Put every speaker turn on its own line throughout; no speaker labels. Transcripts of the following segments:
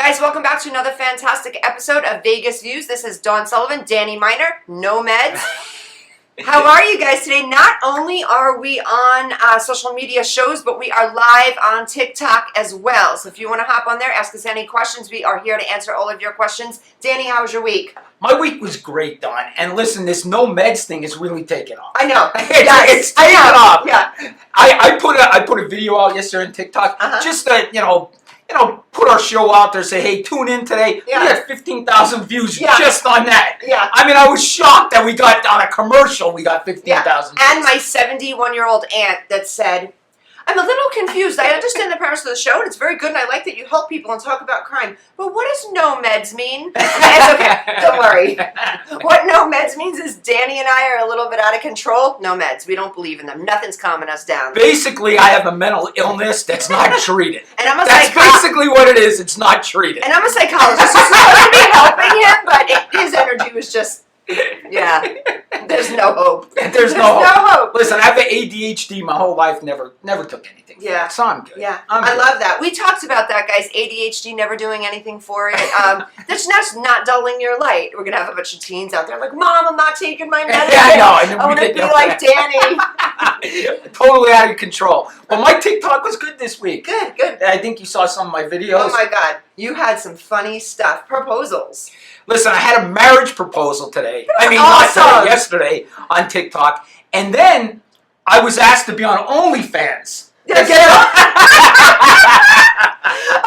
Guys, welcome back to another fantastic episode of Vegas Views. This is Dawn Sullivan, Danny Miner, no meds. How are you guys today? Not only are we on social media shows, but we are live on TikTok as well. So if you want to hop on there, ask us any questions. We are here to answer all of your questions. Danny, how was your week?
My week was great, Dawn. And listen, this no meds thing is really taking off.
I know.
It's taking off.
Yeah.
I put a video out yesterday on TikTok just to, put our show out there, say, hey, tune in today.
Yeah.
We had 15,000 views just on that.
Yeah.
I mean, I was shocked that we got, on a commercial, we got 15,000 views.
And my 71-year-old aunt that said, I'm a little confused. I understand the premise of the show, and it's very good, and I like that you help people and talk about crime. But what does no meds mean? It's okay. Don't worry. What no meds means is Danny and I are a little bit out of control. No meds. We don't believe in them. Nothing's calming us down.
Basically, I have a mental illness that's not treated.
And I'm a
That's basically what it is. It's not treated.
And I'm a psychologist. This is supposed to be helping him, but his energy was just, there's no hope.
There's no hope. Listen, I've had ADHD my whole life, never took anything.
Yeah.
So I'm good.
Yeah.
I'm
I
good.
love that. We talked about that, guys. ADHD, never doing anything for it. That's not dulling your light. We're going to have a bunch of teens out there like, Mom, I'm not taking my medicine.
Yeah, I know. And
I want to be like Danny.
Totally out of control. But my TikTok was good this week.
Good.
I think you saw some of my videos.
Oh my God. You had some funny stuff. Proposals.
Listen, I had a marriage proposal today.
Not
today, yesterday on TikTok. And then I was asked to be on OnlyFans.
Yes.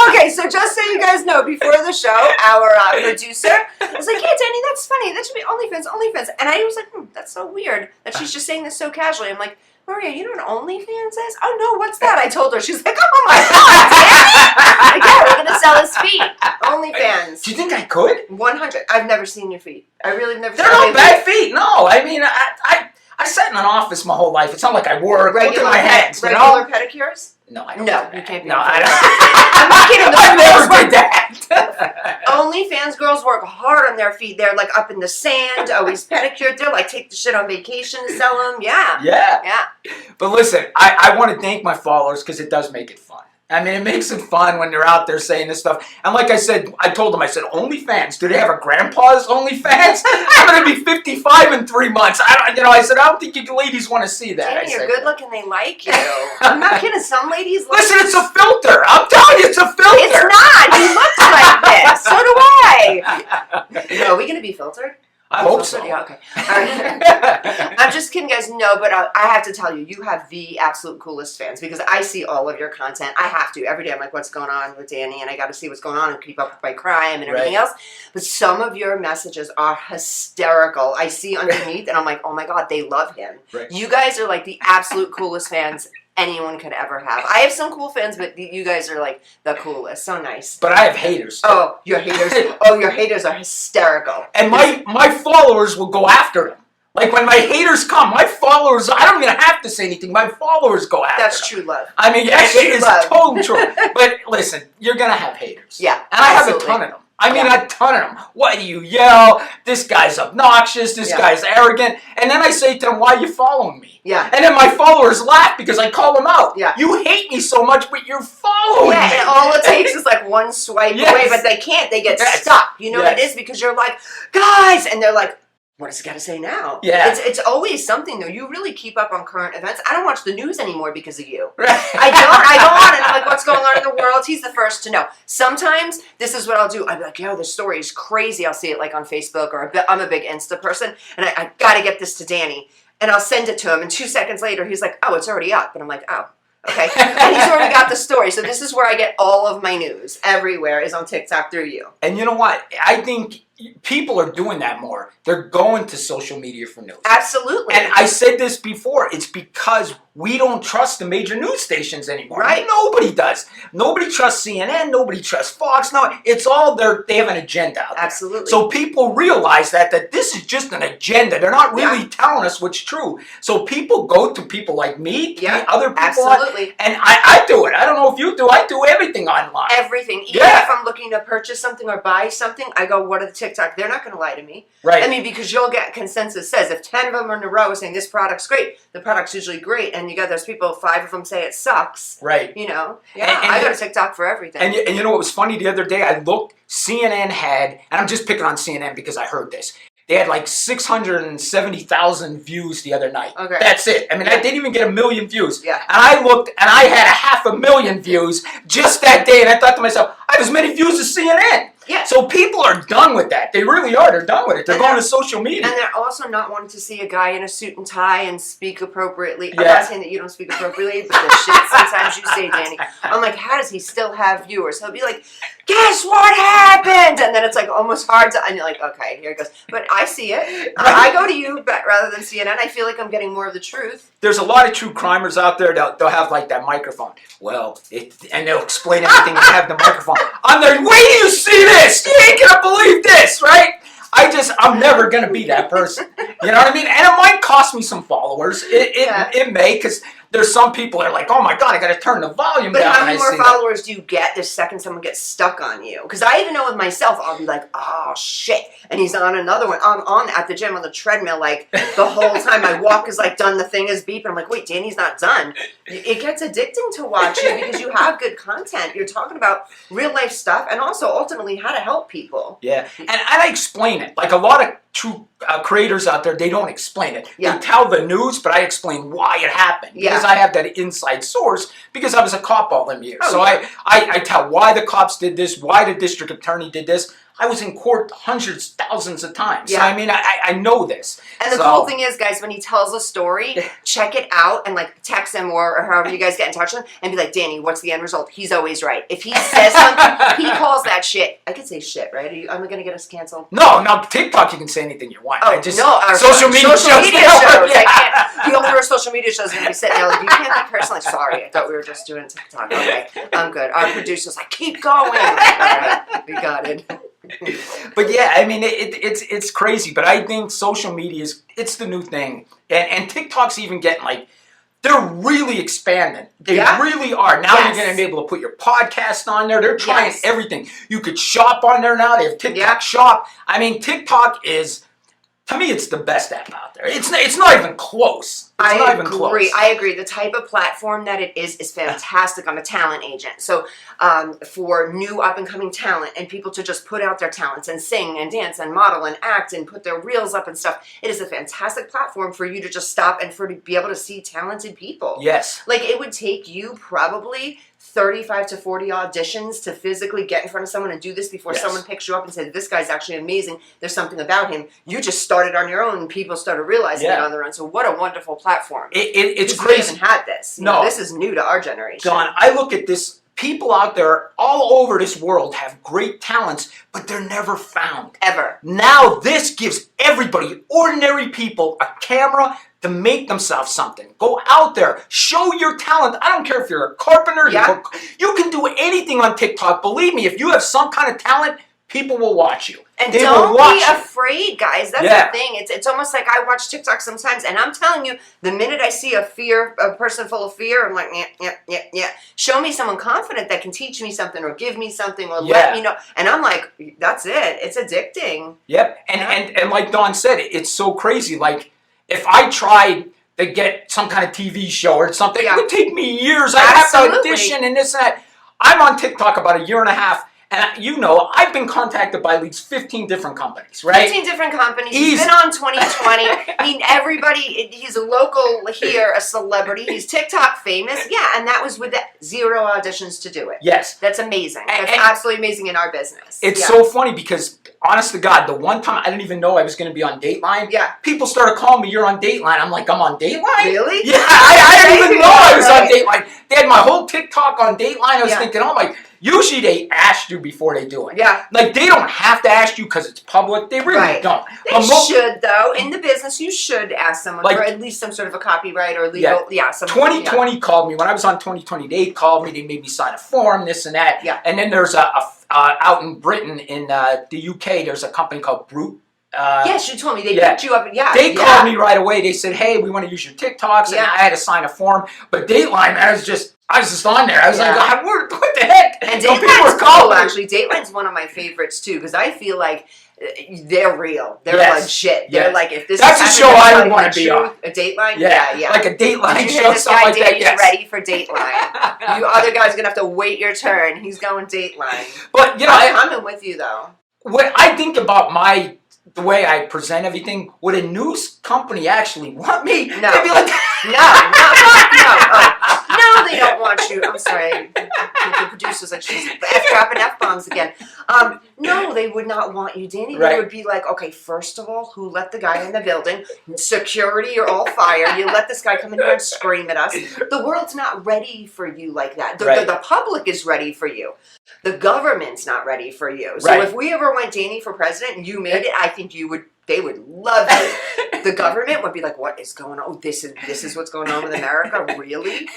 Okay, so just so you guys know, before the show, our producer was like, yeah, Danny, that's funny. That should be OnlyFans. And I was like, that's so weird that she's just saying this so casually. I'm like, Maria, you know what OnlyFans is? Oh, no, what's that? I told her. She's like, oh, my God, Danny. Yeah, we're going to sell his feet. OnlyFans.
Do you think I could?
100. I've never seen your feet. I really have never seen
They're not bad feet. No, I mean, I sat in an office my whole life. It's not like I work. Look at my hands,
Regular pedicures?
No, I don't.
No,
do that.
you can't be.
No, I don't.
I'm not kidding.
I never did that.
OnlyFans girls work hard on their feet. They're like up in the sand, always pedicured. They're like take the shit on vacation to sell them. Yeah.
But listen, I want to thank my followers because it does make it fun. I mean, it makes it fun when they're out there saying this stuff. And like I said, I told them, OnlyFans, do they have a grandpa's OnlyFans? I'm going to be 55 in 3 months. I said, I don't think you ladies want to see that.
Danny, you're good looking. They like you. I'm not kidding. Some ladies like
Listen, it's a filter. I'm telling you, it's a filter.
It's not. You look like this. So do I. No, are we going to be filtered?
I hope so.
Yeah, okay. All right. I'm just kidding, guys. No, but I have to tell you, you have the absolute coolest fans because I see all of your content. I have to. Every day I'm like, what's going on with Danny? And I got to see what's going on and keep up with my crime and everything else. But some of your messages are hysterical. I see underneath and I'm like, oh my God, they love him.
Right.
You guys are like the absolute coolest fans anyone could ever have. I have some cool fans, but you guys are like the coolest. So nice.
But I have haters. Too.
Oh, your haters. Your haters are hysterical.
And my followers will go after them. Like when my haters come, my followers, I don't even have to say anything. My followers go after them.
That's true love.
I mean, it is totally true. But listen, you're going to have haters.
Yeah.
And I have a ton of them. I mean, a ton of them. What do you yell? This guy's obnoxious. This guy's arrogant. And then I say to them, why are you following me?
Yeah.
And then my followers laugh because I call them out.
Yeah.
You hate me so much, but you're following me.
Yeah, and all it takes is like one swipe away, but they can't. They get stuck. You know what it is? Because you're like, guys, and they're like, what does he got to say now?
Yeah.
It's always something, though. You really keep up on current events. I don't watch the news anymore because of you.
Right.
I don't. And I'm like, what's going on in the world? He's the first to know. Sometimes, this is what I'll do. I'll be like, yo, this story is crazy. I'll see it like on Facebook, or I'm a big Insta person, and I got to get this to Danny. And I'll send it to him, and 2 seconds later, he's like, oh, it's already up. And I'm like, oh. Okay, and he's already got the story. So this is where I get all of my news. Everywhere is on TikTok through you.
And you know what? I think people are doing that more. They're going to social media for news.
Absolutely.
And I said this before. It's because we don't trust the major news stations anymore.
Right.
Nobody does. Nobody trusts CNN. Nobody trusts Fox. No, it's all they have an agenda out there.
Absolutely.
So people realize that this is just an agenda. They're not really telling us what's true. So people go to people like me, other people.
Absolutely.
And I do it. I don't know if you do. I do everything online.
Everything. Even if I'm looking to purchase something or buy something, I go, what are the TikTok? They're not going to lie to me.
Right.
I mean, because you'll get consensus says if 10 of them are in a row saying this product's great, the product's usually great. And and you got those people, 5 of them say it sucks.
Right.
You know? Yeah,
And
I go to TikTok for everything.
And you know what was funny the other day? I looked, CNN had, and I'm just picking on CNN because I heard this. They had like 670,000 views the other night.
Okay.
That's it. I mean, I didn't even get 1 million views.
Yeah.
And I looked, and I had 500,000 views just that day, and I thought to myself, I have as many views as CNN.
Yeah.
So people are done with that. They really are. They're done with it. They're going to social media.
And they're also not wanting to see a guy in a suit and tie and speak appropriately.
Yeah.
I'm not saying that you don't speak appropriately, but the shit sometimes you say, Danny. I'm like, how does he still have viewers? He'll be like, guess what happened? And then it's like almost hard to, and you're like, okay, here it goes. But I see it. I go to you rather than CNN. I feel like I'm getting more of the truth.
There's a lot of true crimers out there. They'll have like that microphone. Well, and they'll explain everything and have the microphone. I'm there, wait till you see this. You ain't gonna believe this, right? I'm never gonna be that person. You know what I mean? And it might cost me some followers. It may, because there's some people that are like, oh my God, I gotta turn the volume
But
down.
how many more followers do you get the second someone gets stuck on you? Because I even know with myself, I'll be like, oh shit. And he's on another one. I'm on at the gym on the treadmill like the whole time. My walk is like done, the thing is beeping. I'm like, wait, Danny's not done. It gets addicting to watch you because you have good content. You're talking about real life stuff and also ultimately how to help people.
Yeah, and I explain it. Like a lot of true creators out there, they don't explain it.
Yeah.
They tell the news, but I explain why it happened.
Yeah.
Because I have that inside source, because I was a cop all them years.
Oh,
so
yeah.
I tell why the cops did this, why the district attorney did this. I was in court hundreds, thousands of times.
Yeah.
So, I mean, I know this.
And the cool thing is, guys, when he tells a story, check it out and like text him or however you guys get in touch with him and be like, Danny, what's the end result? He's always right. If he says something, he calls that shit. I could say shit, right? Am I going to get us canceled?
No, TikTok, you can say anything you want.
Oh, no. Our social media shows.
Yeah.
I can't. People who are social media shows are going to be sitting there like, you can't be personal. Like, sorry, I thought we were just doing TikTok. Okay, I'm good. Our producer's like, keep going. All right, we got it.
But yeah, I mean, it's crazy. But I think social media it's the new thing, and TikTok's even getting like, they're really expanding. They really are. Now you're going to be able to put your podcast on there. They're trying everything. You could shop on there now. They have TikTok Shop. I mean, TikTok is, to me, it's the best app out there. It's not even close.
I agree. The type of platform that it is fantastic. I'm a talent agent. So for new up-and-coming talent and people to just put out their talents and sing and dance and model and act and put their reels up and stuff, it is a fantastic platform for you to just stop and to be able to see talented people.
Yes.
Like, it would take you probably 35 to 40 auditions to physically get in front of someone and do this before someone picks you up and said, this guy's actually amazing. There's something about him. You just started on your own and people started realizing it on their own. So what a wonderful platform.
It's
crazy.
crazy.
We haven't had this.
No.
This is new to our generation.
Don, I look at this. People out there all over this world have great talents, but they're never found.
Ever.
Now this gives everybody, ordinary people, a camera to make themselves something. Go out there, show your talent. I don't care if you're a carpenter, you can do anything on TikTok. Believe me, if you have some kind of talent, people will watch you.
And don't be afraid, guys. That's the thing. It's almost like I watch TikTok sometimes, and I'm telling you, the minute I see a person full of fear, I'm like, yeah. Show me someone confident that can teach me something or give me something or let me know. And I'm like, that's it. It's addicting. Yep.
And like Dawn said, it's so crazy. Like, if I tried to get some kind of TV show or something, it would take me years. I have to audition and this and that. I'm on TikTok about 1.5 years. And I've been contacted by at least 15 different companies, right?
15 different companies. He's been on 2020. I mean, everybody, he's a local here, a celebrity. He's TikTok famous. Yeah, and that was with 0 auditions to do it. Yes. That's amazing. That's absolutely amazing in our business.
It's so funny because, honest to God, the one time I didn't even know I was going to be on Dateline, people started calling me, you're on Dateline. I'm like, I'm on Dateline?
Really?
Yeah, I didn't even know I was on Dateline. They had my whole TikTok on Dateline. I was thinking, oh my... Usually they ask you before they do it. Yeah. Like, they don't have to ask you because it's public. They really don't.
They should, though. In the business, you should ask someone for at least some sort of a copyright or legal... Yeah.
2020 called me. When I was on 2020, they called me. They made me sign a form, this and that. Yeah. And then there's out in Britain, in the UK, there's a company called Brute.
Yes, you told me they picked you up. Yeah,
they called me right away. They said, "Hey, we want to use your TikToks," and I had to sign a form. But Dateline, I was just on there. I was like, what the heck?
And Dateline's cool, actually. Dateline's one of my favorites too, because I feel like they're real. They're legit. They're like, if this
that's a show I would want to be on.
A Dateline?
Yeah. Like a Dateline show,
this
something
guy
like that.
Danny's ready for Dateline. You other guys are going to have to wait your turn. He's going Dateline.
But,
I'm in with you, though.
What I think about the way I present everything, would a news company actually want me?
No.
They'd be like,
no, they don't want you. I'm sorry. The producers are just dropping F-bombs again. No, they would not want you, Danny. They would be like, okay, first of all, who let the guy in the building? Security, you're all fired. You let this guy come in here and scream at us. The world's not ready for you like that. The public is ready for you. The government's not ready for you. So if we ever went Danny for president and you made it, I think they would love you. The government would be like, what is going on? Oh, this is what's going on with America? Really?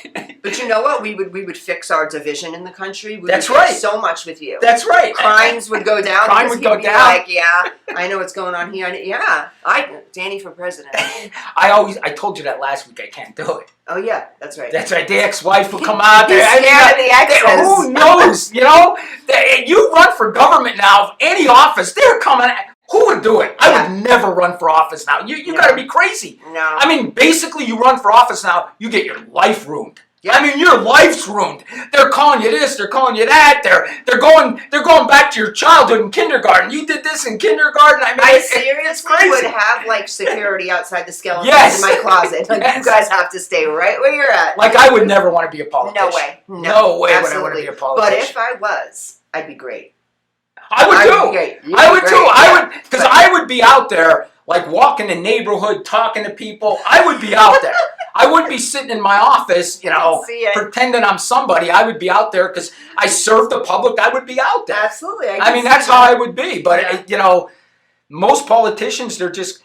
But you know what? We would fix our division in the country. We would fix so much with you.
That's right.
Crimes would go down.
Crime would go down.
Like, yeah, I know what's going on here. Danny for president.
I told you that last week. I can't do it.
Oh yeah, that's right.
That's right. The ex-wife will come out there.
He's scared of the exes.
Who knows? You run for government now, any office, they're coming. Who would do it? I would never run for office now. You got to be crazy.
No.
I mean, basically, you run for office now, you get your life ruined. Yeah. I mean, your life's ruined. They're calling you this, they're calling you that. They're going back to your childhood in kindergarten. You did this in kindergarten. I mean,
I seriously would have like security outside the skeletons in my closet. Like you guys have to stay right where you're at.
Like I would never want to be a politician.
No way.
No way would I want to be a politician.
But if I was, I'd be great.
I would too. I would too. Because I would be out there, like walking the neighborhood, talking to people. I would be out there. I wouldn't be sitting in my office, pretending I'm somebody. I would be out there because I serve the public. I would be out there.
Absolutely.
I mean, that's how I would be. But, most politicians, they're just,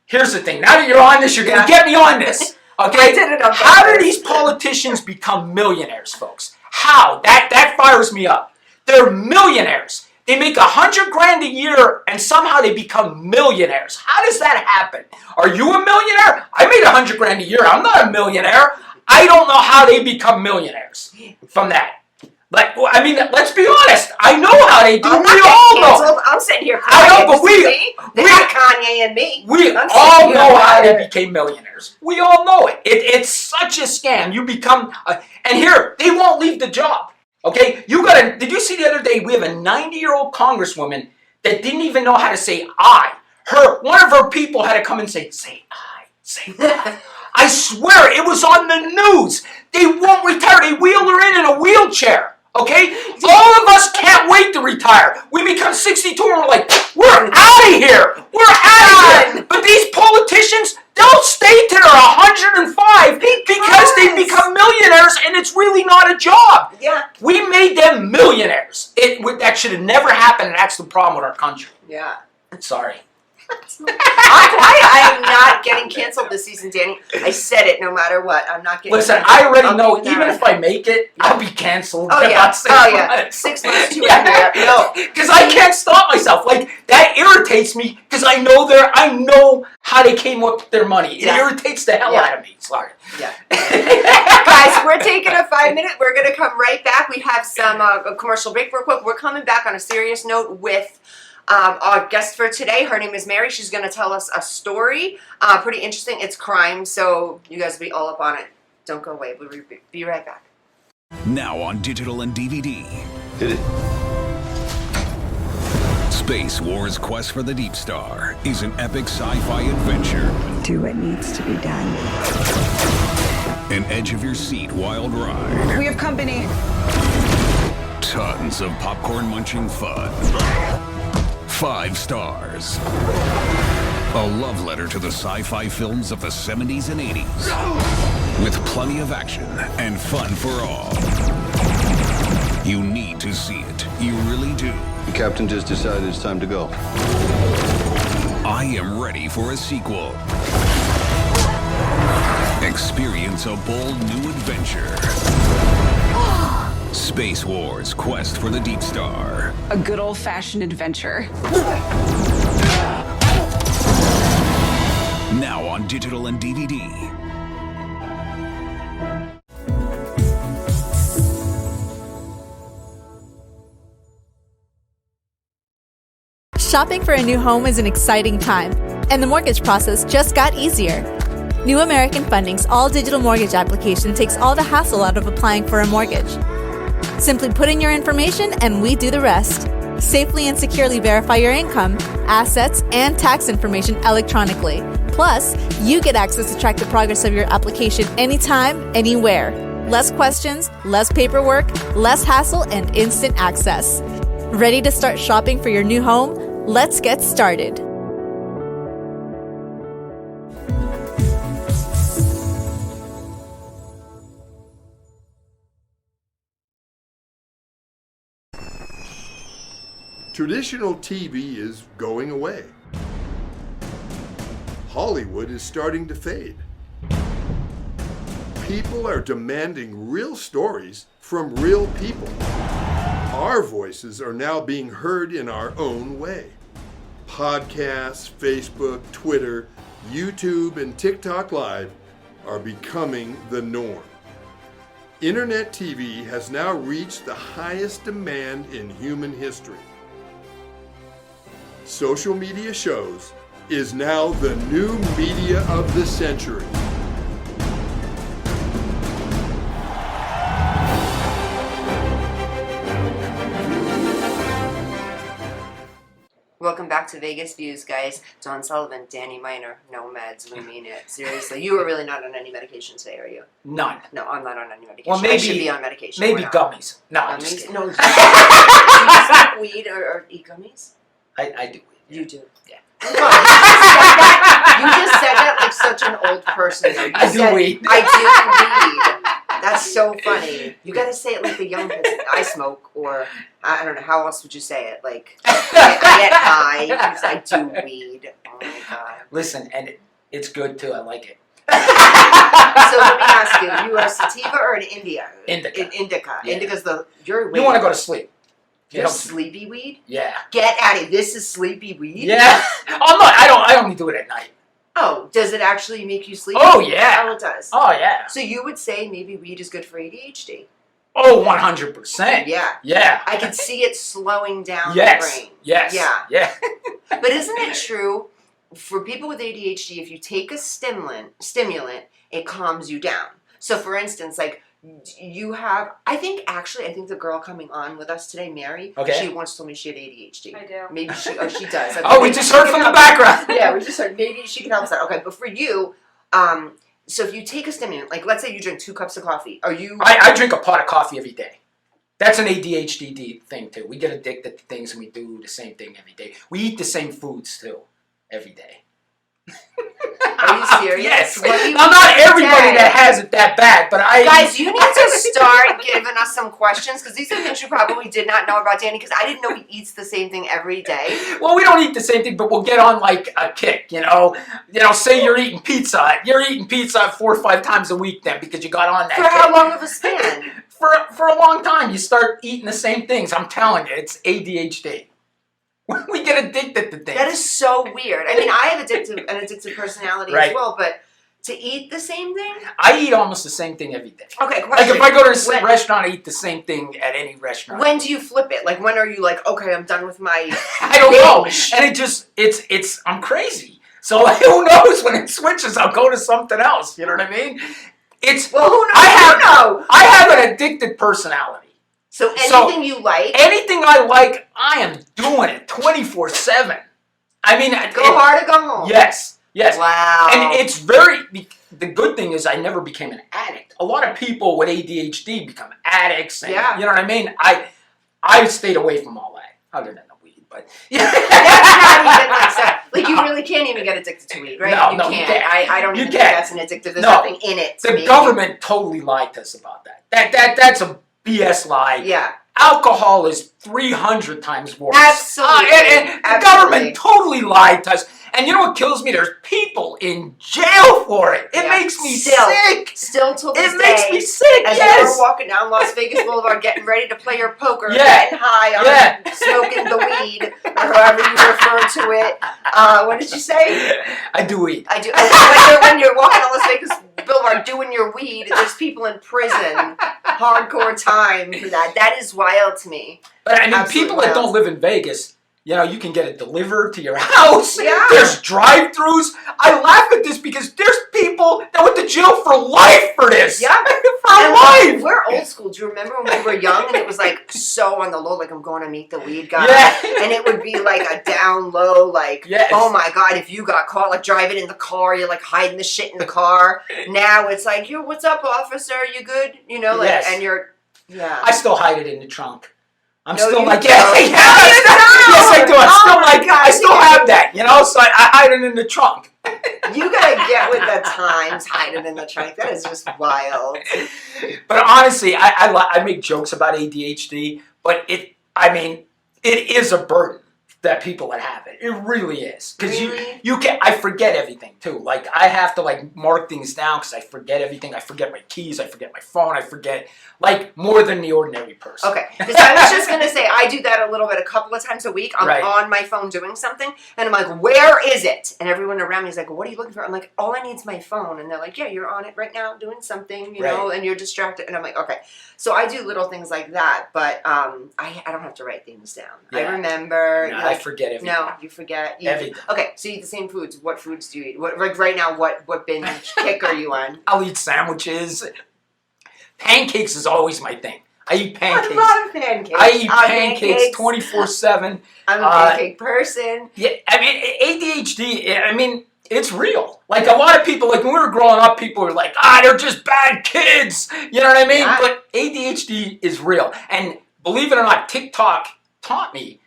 here's the thing. Now that you're on this, you're going to get me on this. Okay?
I did it on
How do these politicians become millionaires, folks? How? That fires me up. They're millionaires. They make $100,000 a year and somehow they become millionaires. How does that happen? Are you a millionaire? I made $100,000 a year. I'm not a millionaire. I don't know how they become millionaires from that. Like, I mean, let's be honest. I know how they do. We all know.
I'm sitting here crying.
I know, but we
Kanye and me.
We all know how they became millionaires. We all know it. It's such a scam. You become, and here they won't leave the job. Okay, did you see the other day, we have a 90-year-old congresswoman that didn't even know how to say I. One of her people had to come and say I. I swear, it was on the news. They won't retire. They wheel her in a wheelchair. Okay? All of us can't wait to retire. We become 62 and we're like, we're out of here. We're out of here. But these politicians, they'll stay till they're 105 because they become millionaires and it's really not a job.
Yeah. We
made them millionaires. That should have never happened, and that's the problem with our country.
Yeah.
Sorry.
I am not getting canceled this season, Danny. I said it no matter what. I'm not getting
canceled. I already know, even if I make it, I'll be canceled.
Oh, yeah. 6 months to a year. No.
Because I can't stop myself. Like, that irritates me because I know how they came up with their money. It irritates the hell out of me. Sorry.
Yeah. Guys, we're taking a 5-minute. We're going to come right back. We have some commercial break real quick. We're coming back on a serious note with our guest for today. Her name is Mary. She's going to tell us a story. Pretty interesting. It's crime, so you guys will be all up on it. Don't go away. We'll be right back.
Now on digital and DVD.
Hit it.
Space Wars: Quest for the Deep Star is an epic sci-fi adventure.
Do what needs to be done.
An edge-of-your-seat wild ride.
We have company.
Tons of popcorn-munching fun. 5 stars. A love letter to the sci-fi films of the 70s and 80s. With plenty of action and fun for all. You need to see it. You really do.
The captain just decided it's time to go.
I am ready for a sequel. Experience a bold new adventure. Space Wars: Quest for the Deep Star.
A good old-fashioned adventure.
Now on digital and DVD.
Shopping for a new home is an exciting time, and the mortgage process just got easier. New American Funding's all-digital mortgage application takes all the hassle out of applying for a mortgage. Simply put in your information and we do the rest. Safely and securely verify your income, assets, and tax information electronically. Plus, you get access to track the progress of your application anytime, anywhere. Less questions, less paperwork, less hassle, and instant access. Ready to start shopping for your new home? Let's get started.
Traditional TV is going away. Hollywood is starting to fade. People are demanding real stories from real people. Our voices are now being heard in our own way. Podcasts, Facebook, Twitter, YouTube, and TikTok Live are becoming the norm. Internet TV has now reached the highest demand in human history. Social media shows is now the new media of the century.
Welcome back to Vegas Views, guys. Dawn Sullivan, Danny Miner. No meds, we mean it. Seriously. You are really not on any medication today, are you?
None.
No, I'm not on any medication.
Well, maybe
I should be on medication.
Maybe
We're not.
gummies. No, I'm just
Gummies?
kidding.
No. Do you smoke weed or eat gummies?
I do.
You do?
Yeah.
You just said that like such an old person. Though. You
I do
said,
weed.
I do weed. That's so funny. You gotta say it like the young kids. I smoke, or I don't know. How else would you say it? Like I get high. You can say, I do weed. Oh my god.
Listen, and it's good too. I like it.
So let me ask you: you are a sativa or an India?
Indica.
Indica.
Yeah.
Indica's you're weed.
You want to go to sleep? You
You're
don't-
sleepy weed?
Yeah.
Get at it. This is sleepy weed?
Yeah. I'm not. I only do it at night.
Oh, does it actually make you sleepy?
Oh, yeah.
Oh, it does.
Oh yeah.
So you would say maybe weed is good for ADHD?
Oh, 100%.
Yeah.
Yeah.
I can see it slowing down
Yes.
the brain.
Yes.
Yeah.
Yeah.
But isn't it true for people with ADHD, if you take a stimulant, it calms you down? So for instance, like you have, I think the girl coming on with us today, Mary,
Okay.
she once told me she had ADHD.
I do.
Maybe she does.
Oh, we just heard from the background.
Yeah, we just heard. Maybe she can help us out. Okay, but for you, so if you take a stimulant, like let's say you drink 2 cups of coffee, are you?
I drink a pot of coffee every day. That's an ADHD thing too. We get addicted to things and we do the same thing every day. We eat the same foods too every day.
Are you serious?
Yes.
What do you
Now, not
eat
everybody
today?
that has it that bad, but I.
Guys, you need to start giving us some questions because these are things you probably did not know about Danny because I didn't know he eats the same thing every day.
Well, we don't eat the same thing, but we'll get on like a kick, you know. Say you're eating pizza. You're eating pizza 4 or 5 times a week then because you got on that
For
kick.
how long of a span?
For a long time, you start eating the same things. I'm telling you, it's ADHD. We get addicted to things.
That is so weird. I mean, I have an addictive personality as
Right.
well, but to eat the same thing?
I eat almost the same thing every day.
Okay, question.
Like if I go to a
When-
restaurant, I eat the same thing at any restaurant.
When do you flip it? Like, when are you like, okay, I'm done with my...
I don't know.
binge?
And it just, I'm crazy. So who knows when it switches, I'll go to something else. You know what I mean?
Well, who knows?
I have an addicted personality.
So anything you like,
Anything I like, I am doing it 24/7. I mean,
go hard or go home.
Yes.
Wow.
And it's the good thing is I never became an addict. A lot of people with ADHD become addicts. And,
Yeah.
You know what I mean? I stayed away from all that, other than the weed. But
That's not even like that. Like, you really can't even get addicted to weed, right?
No,
you
you
can't.
can't.
I don't
You
even
can't.
think that's an addictive. There's
No.
nothing in it. to
the
me.
government totally lied to us about that. That's a BS lie.
Yeah.
Alcohol is 300 times worse.
Absolutely.
And the
Absolutely.
government totally lied to us. And you know what kills me? There's people in jail for it. It makes me sick.
Still till this
It
day.
makes me sick,
As
yes.
you were walking down Las Vegas Boulevard getting ready to play your poker,
Yeah.
getting high on smoking the weed, or however you refer to it. What did you say?
I do weed.
I do. When you're walking on Las Vegas Boulevard doing your weed, there's people in prison. Hardcore time for that. That is wild to me.
But I mean,
Absolutely
people that
wild.
don't live in Vegas, you know, you can get it delivered to your house.
Yeah.
There's drive-thrus. I laugh at this because there's people that went to jail for life for this.
Yeah.
For
And
life.
we're old school. Do you remember when we were young and it was like so on the low, like I'm going to meet the weed guy?
Yeah.
And it would be like a down low, like,
Yes.
oh my God, if you got caught, like driving in the car, you're like hiding the shit in the car. Now it's like, yo, what's up, officer? You good? You know, like,
Yes.
and you're, yeah.
I still hide it in the trunk. I'm
No,
still
you
like,
don't.
yes,
No, you
yes, I do. I'm
don't.
still
Oh my
like,
God,
I still
you-
have that, you know, so I hide it in the trunk.
You gotta get with the times, hide it in the trunk. That is just wild.
But honestly, I make jokes about ADHD, but it is a burden that people that have it. It really is. Because
Really?
I forget everything too. Like I have to like mark things down because I forget everything. I forget my keys, I forget my phone, I forget like more than the ordinary person.
Okay, because I was just gonna say I do that a little bit, a couple of times a week. I'm
Right.
on my phone doing something, and I'm like, "Where is it?" And everyone around me is like, "What are you looking for?" I'm like, "All I need is my phone," and they're like, "Yeah, you're on it right now, doing something, you know, and you're distracted." And I'm like, "Okay." So I do little things like that, but I don't have to write things down. I
Yeah.
remember.
No, I forget everything.
No, you forget.
Everything.
Okay, so you eat the same foods. What foods do you eat? What, like right now, what binge kick are you on?
I'll eat sandwiches. Pancakes is always my thing. I eat pancakes.
I love pancakes.
I eat
I'm
pancakes 24/7.
I'm a pancake person.
Yeah, I mean ADHD. I mean it's real. Like a lot of people, like when we were growing up, people were like, they're just bad kids. You know what I mean?
Yeah.
But ADHD is real, and believe it or not, TikTok taught me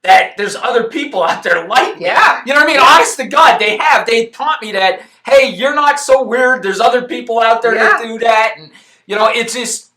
that there's other people out there like me.
Yeah.
You know what I mean?
Yeah.
Honest to God, they have. They taught me that. Hey, you're not so weird. There's other people out there that do that, and you know, it's just.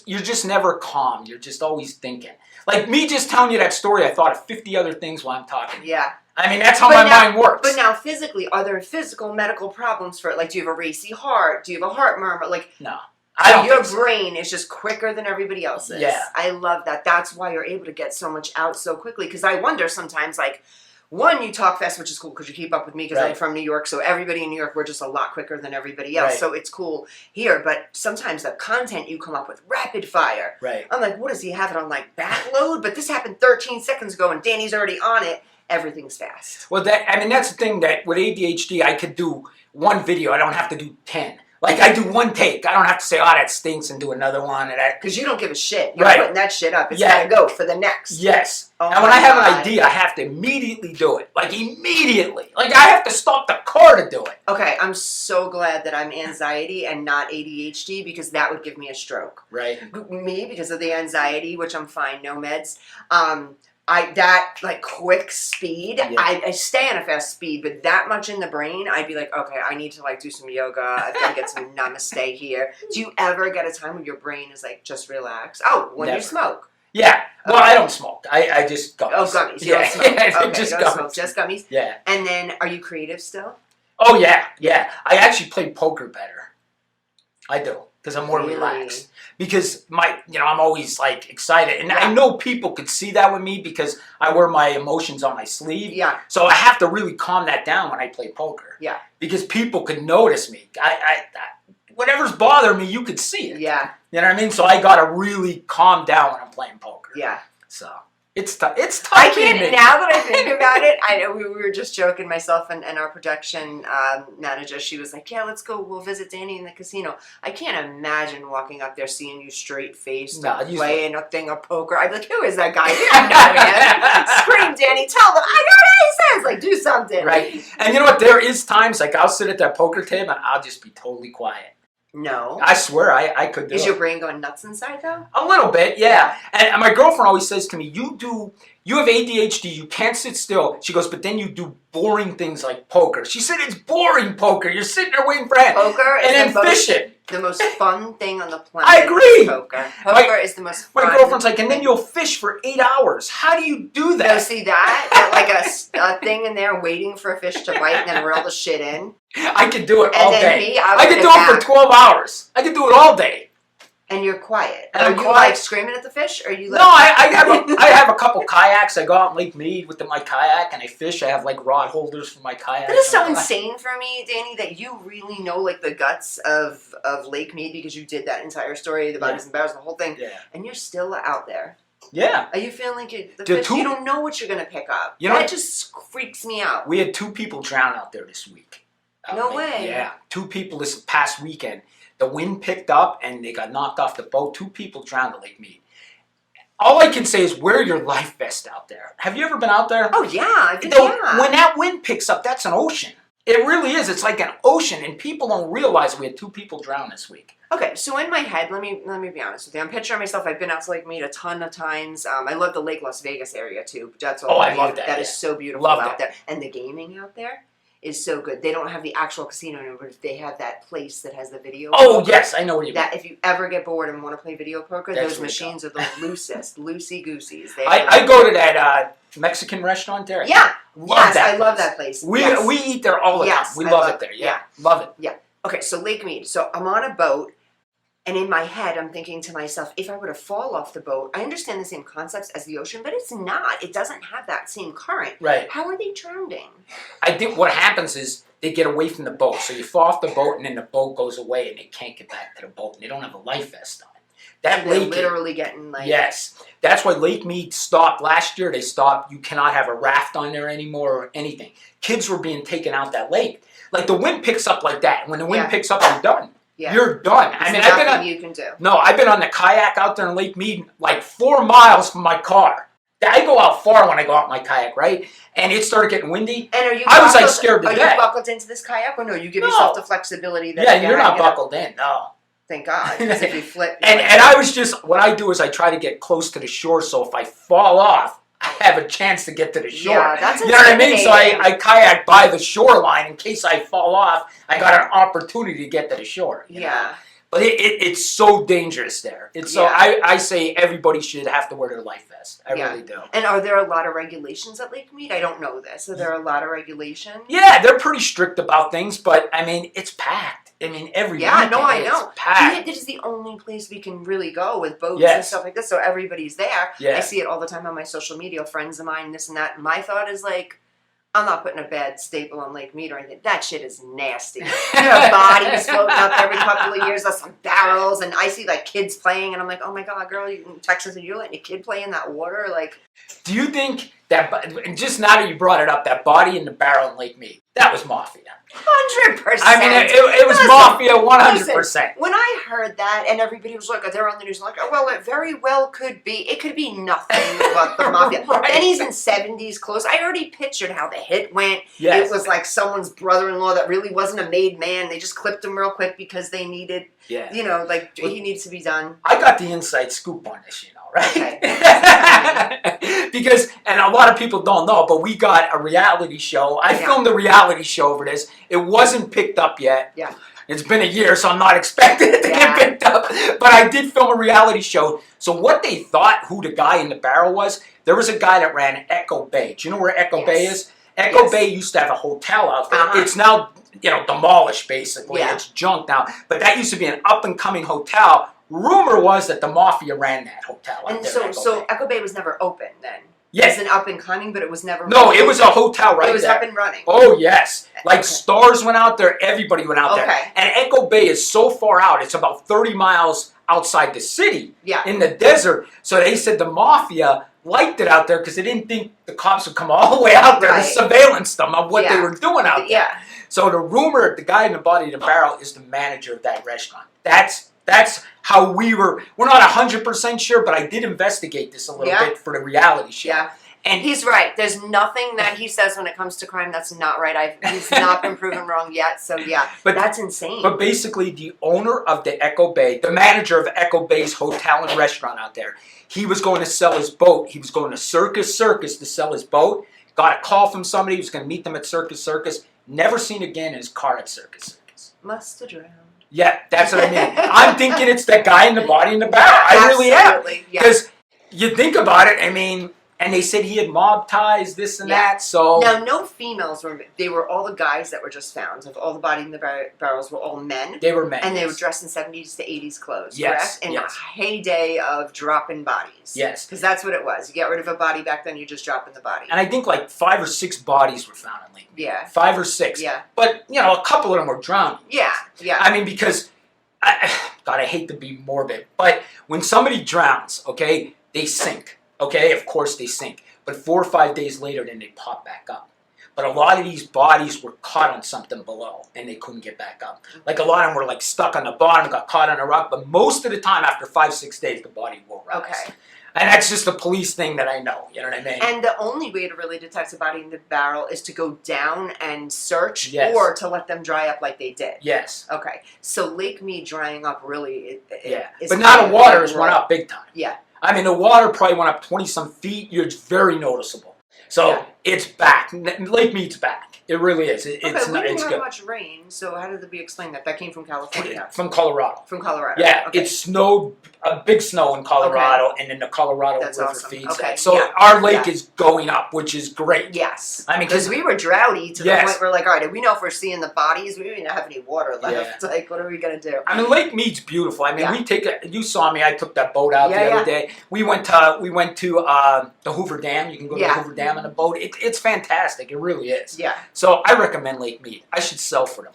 You're just never calm. You're just always thinking. Like me just telling you that story, I thought of 50 other things while I'm talking.
Yeah.
I mean, that's how my mind works.
But now, physically, are there physical medical problems for it? Like, do you have a racy heart? Do you have a heart murmur? Like,
No. I don't
your
think so.
brain is just quicker than everybody else's.
Yeah.
I love that. That's why you're able to get so much out so quickly. Because I wonder sometimes, like, one, you talk fast, which is cool because you keep up with me because I'm
Right.
from New York. So everybody in New York, we're just a lot quicker than everybody else.
Right.
So it's cool here. But sometimes the content you come up with, rapid fire.
Right.
I'm like, what does he have it on, like, backload? But this happened 13 seconds ago and Danny's already on it. Everything's fast.
Well, that's the thing that with ADHD, I could do one video. I don't have to do 10. Like, I do one take. I don't have to say, that stinks, and do another one. And
Because you don't give a shit. You're
Right.
putting that shit up. It's
Yeah.
got to go for the next.
Yes.
Oh
and when
my
I have an
God.
idea, I have to immediately do it. Like, immediately. Like, I have to stop the car to do it.
Okay, I'm so glad that I'm anxiety and not ADHD because that would give me a stroke.
Right.
Me, because of the anxiety, which I'm fine, no meds. That like quick speed,
Yeah.
I stay on a fast speed, but that much in the brain, I'd be like, okay, I need to like do some yoga. I've got to get some namaste here. Do you ever get a time when your brain is like just relax? Oh, when
Never.
you smoke.
Yeah. Well, I don't smoke. I just gummies.
Oh, gummies. You
Yeah.
don't smoke. Okay,
just
don't
gummies.
smoke, just gummies.
Yeah.
And then, are you creative still?
Oh, yeah. Yeah. I actually play poker better. I do. Because I'm more
Really?
relaxed. Because I'm always like excited. And I know people could see that with me because I wear my emotions on my sleeve.
Yeah.
So I have to really calm that down when I play poker.
Yeah.
Because people could notice me. Whatever's bothering me, you could see it.
Yeah.
You know what I mean? So I got to really calm down when I'm playing poker.
Yeah.
So it's tough. It's tough.
I
being
can't,
me.
now that I think about it, I know we were just joking, myself and our production manager, she was like, yeah, let's go, we'll visit Danny in the casino. I can't imagine walking up there, seeing you straight-faced,
No, you-
playing a thing of poker. I'd be like, who is that guy? I know him. Scream, Danny, tell them, I know what he says. Like, do something.
Right. And you know what? There is times, like, I'll sit at that poker table and I'll just be totally quiet.
No.
I swear, I could do
Is
it.
your brain going nuts inside, though?
A little bit, yeah. And my girlfriend always says to me, you have ADHD, you can't sit still. She goes, but then you do boring things like poker. She said, it's boring poker. You're sitting there waiting for that.
Poker is
and then fishing.
the most fun thing on the planet.
I agree.
Is poker. Poker is the most fun.
My girlfriend's like, and then you'll fish for 8 hours. How do you do that?
No, see that? At like a thing in there waiting for a fish to bite and then reel the shit in.
I could do it all
And then
day.
me,
I could
would
do it for 12 hours. I could do it all day.
And you're quiet.
And
Are
I'm
you
quiet.
like screaming at the fish? Or are you like...
No, I have a couple kayaks. I go out in Lake Mead with my kayak and I fish. I have like rod holders for my kayak.
That is so insane for me, Danny, that you really know like the guts of Lake Mead because you did that entire story, the bodies and barrels, the whole thing.
Yeah.
And you're still out there.
Yeah.
Are you feeling like you don't know what you're going to pick up?
You know,
that just freaks me out.
We had 2 people drown out there this week.
No way.
Yeah. 2 people this past weekend. The wind picked up and they got knocked off the boat. 2 people drowned at Lake Mead. All I can say is wear your life vest out there. Have you ever been out there?
Oh, yeah.
When that wind picks up, that's an ocean. It really is. It's like an ocean, and people don't realize we had 2 people drown this week.
Okay, so in my head, let me be honest with you. I'm picturing myself. I've been out to Lake Mead a ton of times. I love the Lake Las Vegas area too. That's all.
I love that.
That is
yeah.
so beautiful
Love
out
that.
there, and the gaming out there is so good. They don't have the actual casino anymore, but they have that place that has the video.
Oh
poker.
yes, I know what you mean.
That if you ever get bored and want to play video poker,
That's
those
where you
machines are the loosest, loosey gooseys.
I go to that Mexican restaurant there.
Yeah.
Love that
I love
place.
that place.
We
Yes.
we eat there all the
Yes,
time. We
I
love
love
it there.
it.
Yeah. Love it.
Yeah. Okay, so Lake Mead. So I'm on a boat, and in my head, I'm thinking to myself, if I were to fall off the boat, I understand the same concepts as the ocean, but it's not. It doesn't have that same current.
Right.
How are they drowning?
I think what happens is they get away from the boat. So you fall off the boat, and then the boat goes away, and they can't get back to the boat, and they don't have a life vest on. That
They're
lake,
literally getting like...
yes, that's why Lake Mead stopped last year. They stopped. You cannot have a raft on there anymore or anything. Kids were being taken out that lake. Like the wind picks up like that. When the wind
Yeah.
picks up, you're done.
Yeah.
You're done.
There's
I mean, I've been
nothing
on.
you can do.
No, I've been on the kayak out there in Lake Mead, like 4 miles from my car. I go out far when I go out in my kayak, right? And it started getting windy.
And are you?
I was like
buckled-
scared to
Are
death.
you buckled into this kayak, or no? You give
No.
yourself the flexibility that.
Yeah,
you
you're not
gotta get up.
buckled in. No.
Thank God. Because if you flip.
And I was just, what I do is I try to get close to the shore, so if I fall off, I have a chance to get to the shore.
Yeah, that's
you know what I mean? So
intimidating.
I kayak by the shoreline in case I fall off. I got an opportunity to get to the shore. you know?
Yeah.
But it's so dangerous there. It's so
Yeah.
I say everybody should have to wear their life vest. I
Yeah.
really do.
And are there a lot of regulations at Lake Mead? I don't know this. Are there a lot of regulations?
Yeah, they're pretty strict about things, but I mean it's packed. I mean every
Yeah,
weekend
no, I
it's
know.
packed.
This is the only place we can really go with boats and
Yes.
stuff like this, so everybody's there.
Yeah.
I see it all the time on my social media, friends of mine, this and that. My thought is like, I'm not putting a bad staple on Lake Mead or anything. That shit is nasty. There are bodies floating up every couple of years. There's some barrels, and I see like kids playing, and I'm like, oh my god, girl, you in Texas, and you're letting your kid play in that water? Like,
Do you think that, and just now that you brought it up, that body in the barrel in Lake Mead, that was mafia?
100%.
I mean, it was
Listen,
mafia 100%.
When I heard that, and everybody was like, they're on the news, like, oh, well, it very well could be. It could be nothing but the mafia.
Right.
Benny's in 70s clothes. I already pictured how the hit went.
Yes.
It was like someone's brother-in-law that really wasn't a made man. They just clipped him real quick because they needed,
Yeah.
you know, like, he needs to be done.
I got the inside scoop on this, you know, right?
Okay.
Because, and a lot of people don't know, but we got a reality show. I
Yeah.
filmed a reality show over this. It wasn't picked up yet.
Yeah.
It's been a year, so I'm not expecting it to
Yeah.
get picked up. But I did film a reality show. So what they thought who the guy in the barrel was, there was a guy that ran Echo Bay. Do you know where Echo
Yes.
Bay is? Echo
Yes.
Bay used to have a hotel out there.
Uh-huh.
It's now, you know, demolished basically.
Yeah.
It's junk now. But that used to be an up and coming hotel. Rumor was that the mafia ran that hotel out
And
there.
so Echo Bay was never open then.
Yes.
It was an up and coming, but it was never.
No, it was a hotel right
It was
there.
up and running.
Oh, yes. Like
Okay.
stars went out there, everybody went out there.
Okay.
And Echo Bay is so far out, it's about 30 miles outside the city
Yeah.
in the desert. So they said the mafia liked it out there because they didn't think the cops would come all the way out there
Right.
to surveillance them of what they
Yeah.
were doing out there.
Yeah.
So the rumor, the guy in the body of the barrel is the manager of that restaurant. That's how we're not 100% sure, but I did investigate this a little
Yeah.
bit for the reality show.
Yeah.
And
He's right. There's nothing that he says when it comes to crime that's not right. He's not been proven wrong yet. So yeah,
But-
that's insane.
But basically, the owner of the Echo Bay, the manager of Echo Bay's hotel and restaurant out there, he was going to sell his boat. He was going to Circus to sell his boat. Got a call from somebody. He was going to meet them at Circus. Never seen again in his car at Circus.
Must have drowned.
Yeah, that's what I mean. I'm thinking it's that guy in the body in the barrel. I really am.
Absolutely, yeah.
Because you think about it, I mean, And they said he had mob ties, this and
Yeah.
that. So
Now, no females were. They were all the guys that were just found. Of all the bodies in the barrels were all men.
they were men.
And they were
yes.
dressed in 70s to 80s clothes,
Yes,
correct? In
yes.
a heyday of dropping bodies.
Yes.
Because that's what it was. You get rid of a body back then, you're just dropping the body.
And I think like 5 or 6 bodies were found in Lake Mead.
Yeah.
5 or 6.
Yeah.
But, a couple of them were drowning.
Yeah, yeah.
I mean, because, God, I hate to be morbid, but when somebody drowns, okay, they sink. Okay, of course they sink. But 4 or 5 days later, then they pop back up. But a lot of these bodies were caught on something below, and they couldn't get back up. Like a lot of them were like stuck on the bottom, got caught on a rock. But most of the time, after 5, 6 days, the body will rise.
Okay.
And that's just a police thing that I know. You know what I mean?
And the only way to really detect a body in the barrel is to go down and search,
Yes.
or to let them dry up like they did.
Yes.
Okay, so Lake Mead drying up really,
Yeah.
is
But now
kind
the
of
water
like
has went
raw.
up big time.
Yeah.
I mean, the water probably went up 20-some feet. It's very noticeable. So
Yeah.
it's back. Lake Mead's back. It really is.
Okay,
It's
we
not,
didn't
it's
have
good.
much rain, so how did we explain that? That came from California.
From Colorado.
From Colorado.
Yeah,
Okay.
it snowed, a big snow in Colorado, and then the Colorado
That's
River
awesome.
feeds
Okay,
that. So
yeah,
our lake
yeah.
is going up, which is great.
Yes.
I mean,
because we were droughty to the
Yes.
point where, like, all right, we know if we're seeing the bodies, we don't even have any water left.
Yeah.
Like, what are we going to do?
I mean, Lake Mead's beautiful. I mean,
Yeah.
you saw me. I took that boat out
Yeah,
the
yeah.
other day. We went to the Hoover Dam. You can go to
Yeah.
the Hoover Dam on a boat. It's fantastic. It really is.
Yeah.
So I recommend Lake Mead. I should sell for them.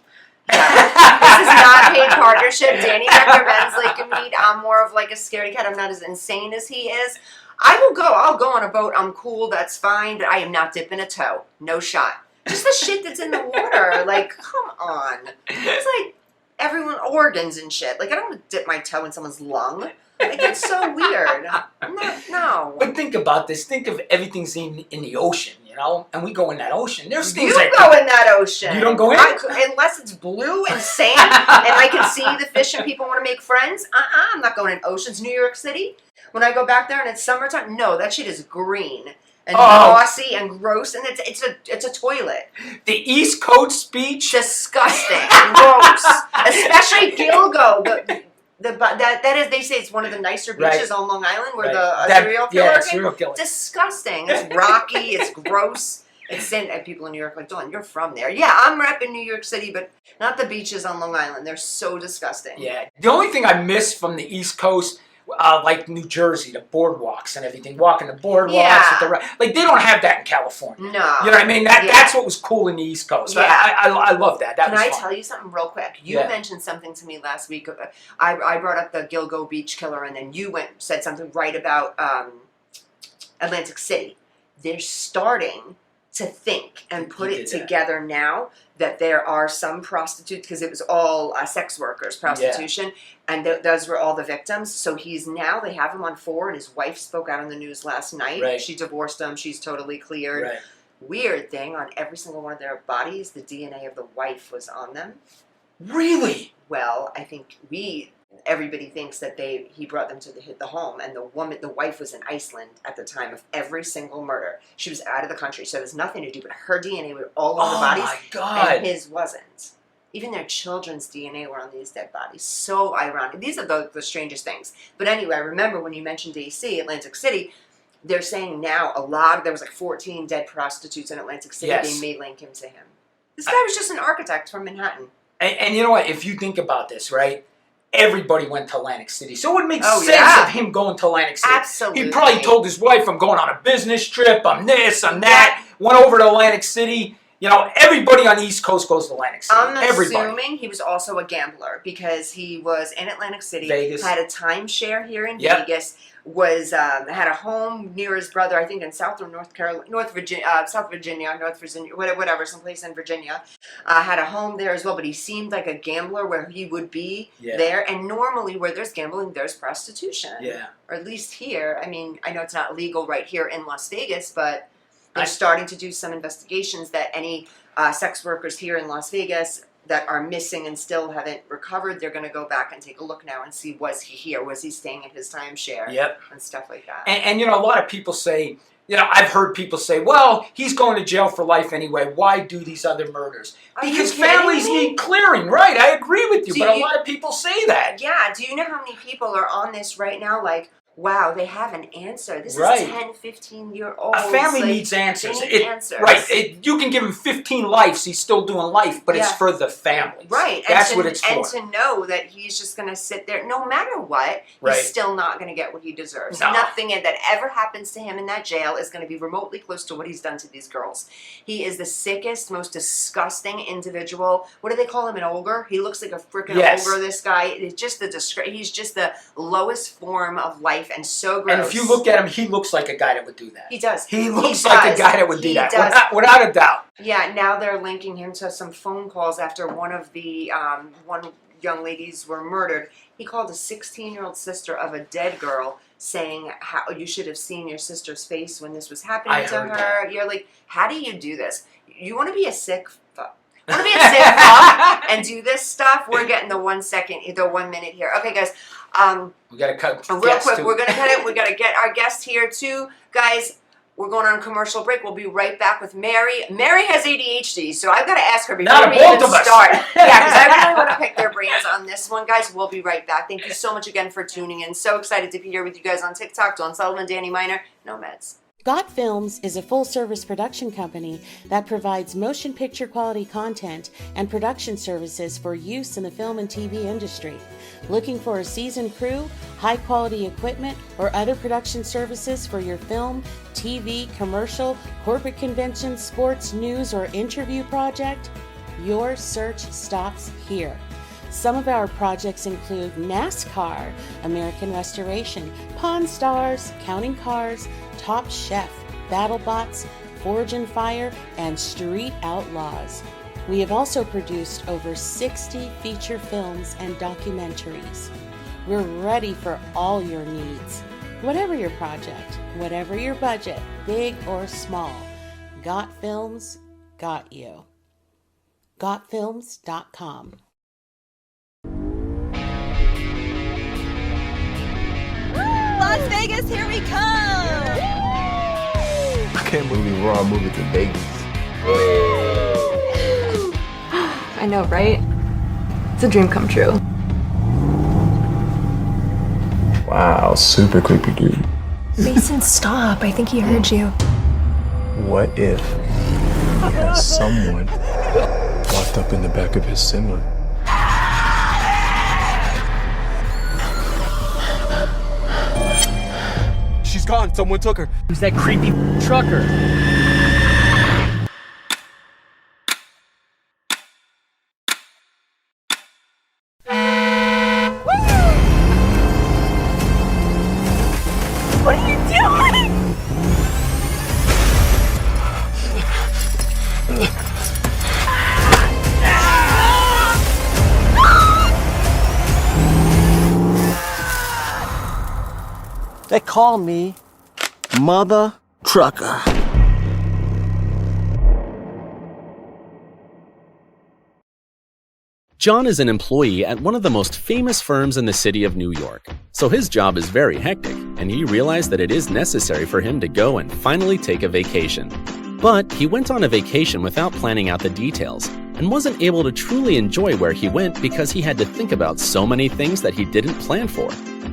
This is not a paid partnership. Danny recommends Lake Mead. I'm more of like a scaredy cat. I'm not as insane as he is. I will go. I'll go on a boat. I'm cool. That's fine. But I am not dipping a toe. No shot. Just the shit that's in the water. Like, come on. It's like everyone organs and shit. Like, I don't want to dip my toe in someone's lung. Like, it's so weird. No.
But think about this. Think of everything's in the ocean, and we go in that ocean. There's things
You
that
go in that ocean.
You don't go in?
Unless it's blue and sand and I can see the fish and people want to make friends. I'm not going in oceans. New York City, when I go back there and it's summertime, no, that shit is green and mossy and gross, and it's a toilet.
The East Coast beach.
Disgusting. Gross. Especially Gilgo. That is, they say it's one of the nicer beaches on Long Island where the serial killer came.
Serial killer.
Disgusting. It's rocky. It's gross. It's sin. And people in New York are like, Dawn, you're from there. Yeah, I'm repping New York City, but not the beaches on Long Island. They're so disgusting.
Yeah. The only thing I miss from the East Coast, like New Jersey, the boardwalks and everything, walking the boardwalks.
Yeah.
Like they don't have that in California.
No.
You know what I mean? That's what was cool in the East Coast.
Yeah.
I love that. That
Can
was
I
fun.
tell you something real quick? You
Yeah.
mentioned something to me last week. I brought up the Gilgo Beach killer, and then you said something right about Atlantic City. They're starting to think and put
He
it
did that.
together now that there are some prostitutes, because it was all sex workers, prostitution, and those were all the victims. So they have him on 4, and his wife spoke out on the news last night.
Right.
She divorced him. She's totally cleared.
Right.
Weird thing, on every single one of their bodies, the DNA of the wife was on them.
Really?
Well, I think everybody thinks that he brought them to the home, and the wife was in Iceland at the time of every single murder. She was out of the country, so there's nothing to do, but her DNA was all on the bodies,
my God.
and his wasn't. Even their children's DNA were on these dead bodies. So ironic. These are the strangest things. But anyway, I remember when you mentioned DC, Atlantic City, they're saying now there was like 14 dead prostitutes in Atlantic City.
Yes.
They may link him to him. This guy was just an architect from Manhattan.
And you know what? If you think about this, right? Everybody went to Atlantic City. So it would make sense
yeah.
of him going to Atlantic City.
Absolutely.
He probably told his wife, I'm going on a business trip, I'm this, I'm that. Went over to Atlantic City. Everybody on the East Coast goes to Atlantic City.
I'm
Everybody.
assuming he was also a gambler, because he was in Atlantic City,
Vegas.
had a timeshare here in
Yep.
Vegas, had a home near his brother, I think in South Virginia, whatever, someplace in Virginia. Had a home there as well, but he seemed like a gambler where he would be there. And normally where there's gambling, there's prostitution.
Yeah.
Or at least here. I mean, I know it's not legal right here in Las Vegas, but they're starting to do some investigations that any sex workers here in Las Vegas that are missing and still haven't recovered, they're going to go back and take a look now and see, was he here? Was he staying at his timeshare?
Yep.
And stuff like that.
And a lot of people say, I've heard people say, well, he's going to jail for life anyway. Why do these other murders?
Are you
Because
kidding
families
me?
need clearing, right? I agree with you,
Do
but a
you-
lot of people say that.
Yeah, do you know how many people are on this right now? Like, wow, they have an answer. This
Right.
is 10, 15-year-olds.
A family
like,
needs answers.
They need answers.
Right. You can give him 15 lives. He's still doing life, but it's
Yeah.
for the family.
Right.
That's what it's for.
And to know that he's just going to sit there, no matter what,
Right.
he's still not going to get what he deserves.
No.
Nothing that ever happens to him in that jail is going to be remotely close to what he's done to these girls. He is the sickest, most disgusting individual. What do they call him, an ogre? He looks like a freaking
Yes.
ogre, this guy. It's just he's just the lowest form of life and so gross.
And if you look at him, he looks like a guy that would do that.
He does.
He looks like a guy that would do
He
that,
does.
without a doubt.
Yeah, now they're linking him to some phone calls after one of the one young ladies were murdered. He called a 16-year-old sister of a dead girl saying how you should have seen your sister's face when this was happening
I
to
heard
her.
that.
You're like, how do you do this? You want to be a sick fuck. Want to be a sick fuck and do this stuff? We're getting the 1 minute here. Okay, guys.
We got to cut.
Real quick, we're gonna cut it. We gotta get our guest here too, guys. We're going on a commercial break. We'll be right back with Mary. Mary has ADHD, so I've got to ask her before
Not
we
both
even
of us.
start. Yeah, because I really want to pick their brains on this one, guys. We'll be right back. Thank you so much again for tuning in. So excited to be here with you guys on TikTok. Dawn Sullivan, Danny Miner, Nomads.
Got Films is a full-service production company that provides motion picture quality content and production services for use in the film and TV industry. Looking for a seasoned crew, high-quality equipment, or other production services for your film, TV, commercial, corporate convention, sports, news, or interview project? Your search stops here. Some of our projects include NASCAR, American Restoration, Pawn Stars, Counting Cars, Top Chef, BattleBots, Forge and Fire, and Street Outlaws. We have also produced over 60 feature films and documentaries. We're ready for all your needs. Whatever your project, whatever your budget, big or small, Got Films got you. GotFilms.com.
Las Vegas, here we come!
I can't believe we're all moving to Vegas.
I know, right? It's a dream come true.
Wow, super creepy dude.
Mason, stop. I think he heard you.
What if someone walked up in the back of his semi?
She's gone. Someone took her. Who's that creepy trucker?
What are you doing?
They call me Mother Trucker.
John is an employee at one of the most famous firms in the city of New York, so his job is very hectic, and he realized that it is necessary for him to go and finally take a vacation. But he went on a vacation without planning out the details, and wasn't able to truly enjoy where he went because he had to think about so many things that he didn't plan for.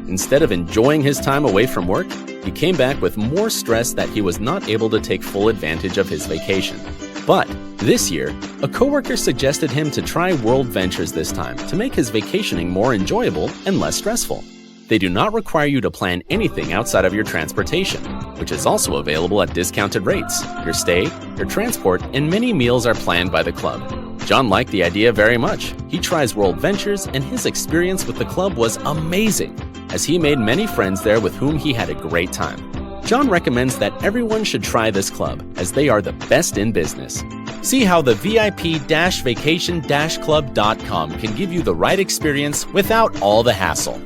Instead of enjoying his time away from work, he came back with more stress that he was not able to take full advantage of his vacation. But this year, a coworker suggested him to try World Ventures this time to make his vacationing more enjoyable and less stressful. They do not require you to plan anything outside of your transportation, which is also available at discounted rates. Your stay, your transport, and many meals are planned by the club. John liked the idea very much. He tries World Ventures, and his experience with the club was amazing, as he made many friends there with whom he had a great time. John recommends that everyone should try this club, as they are the best in business. See how the VIP-vacation-club.com can give you the right experience without all the hassle.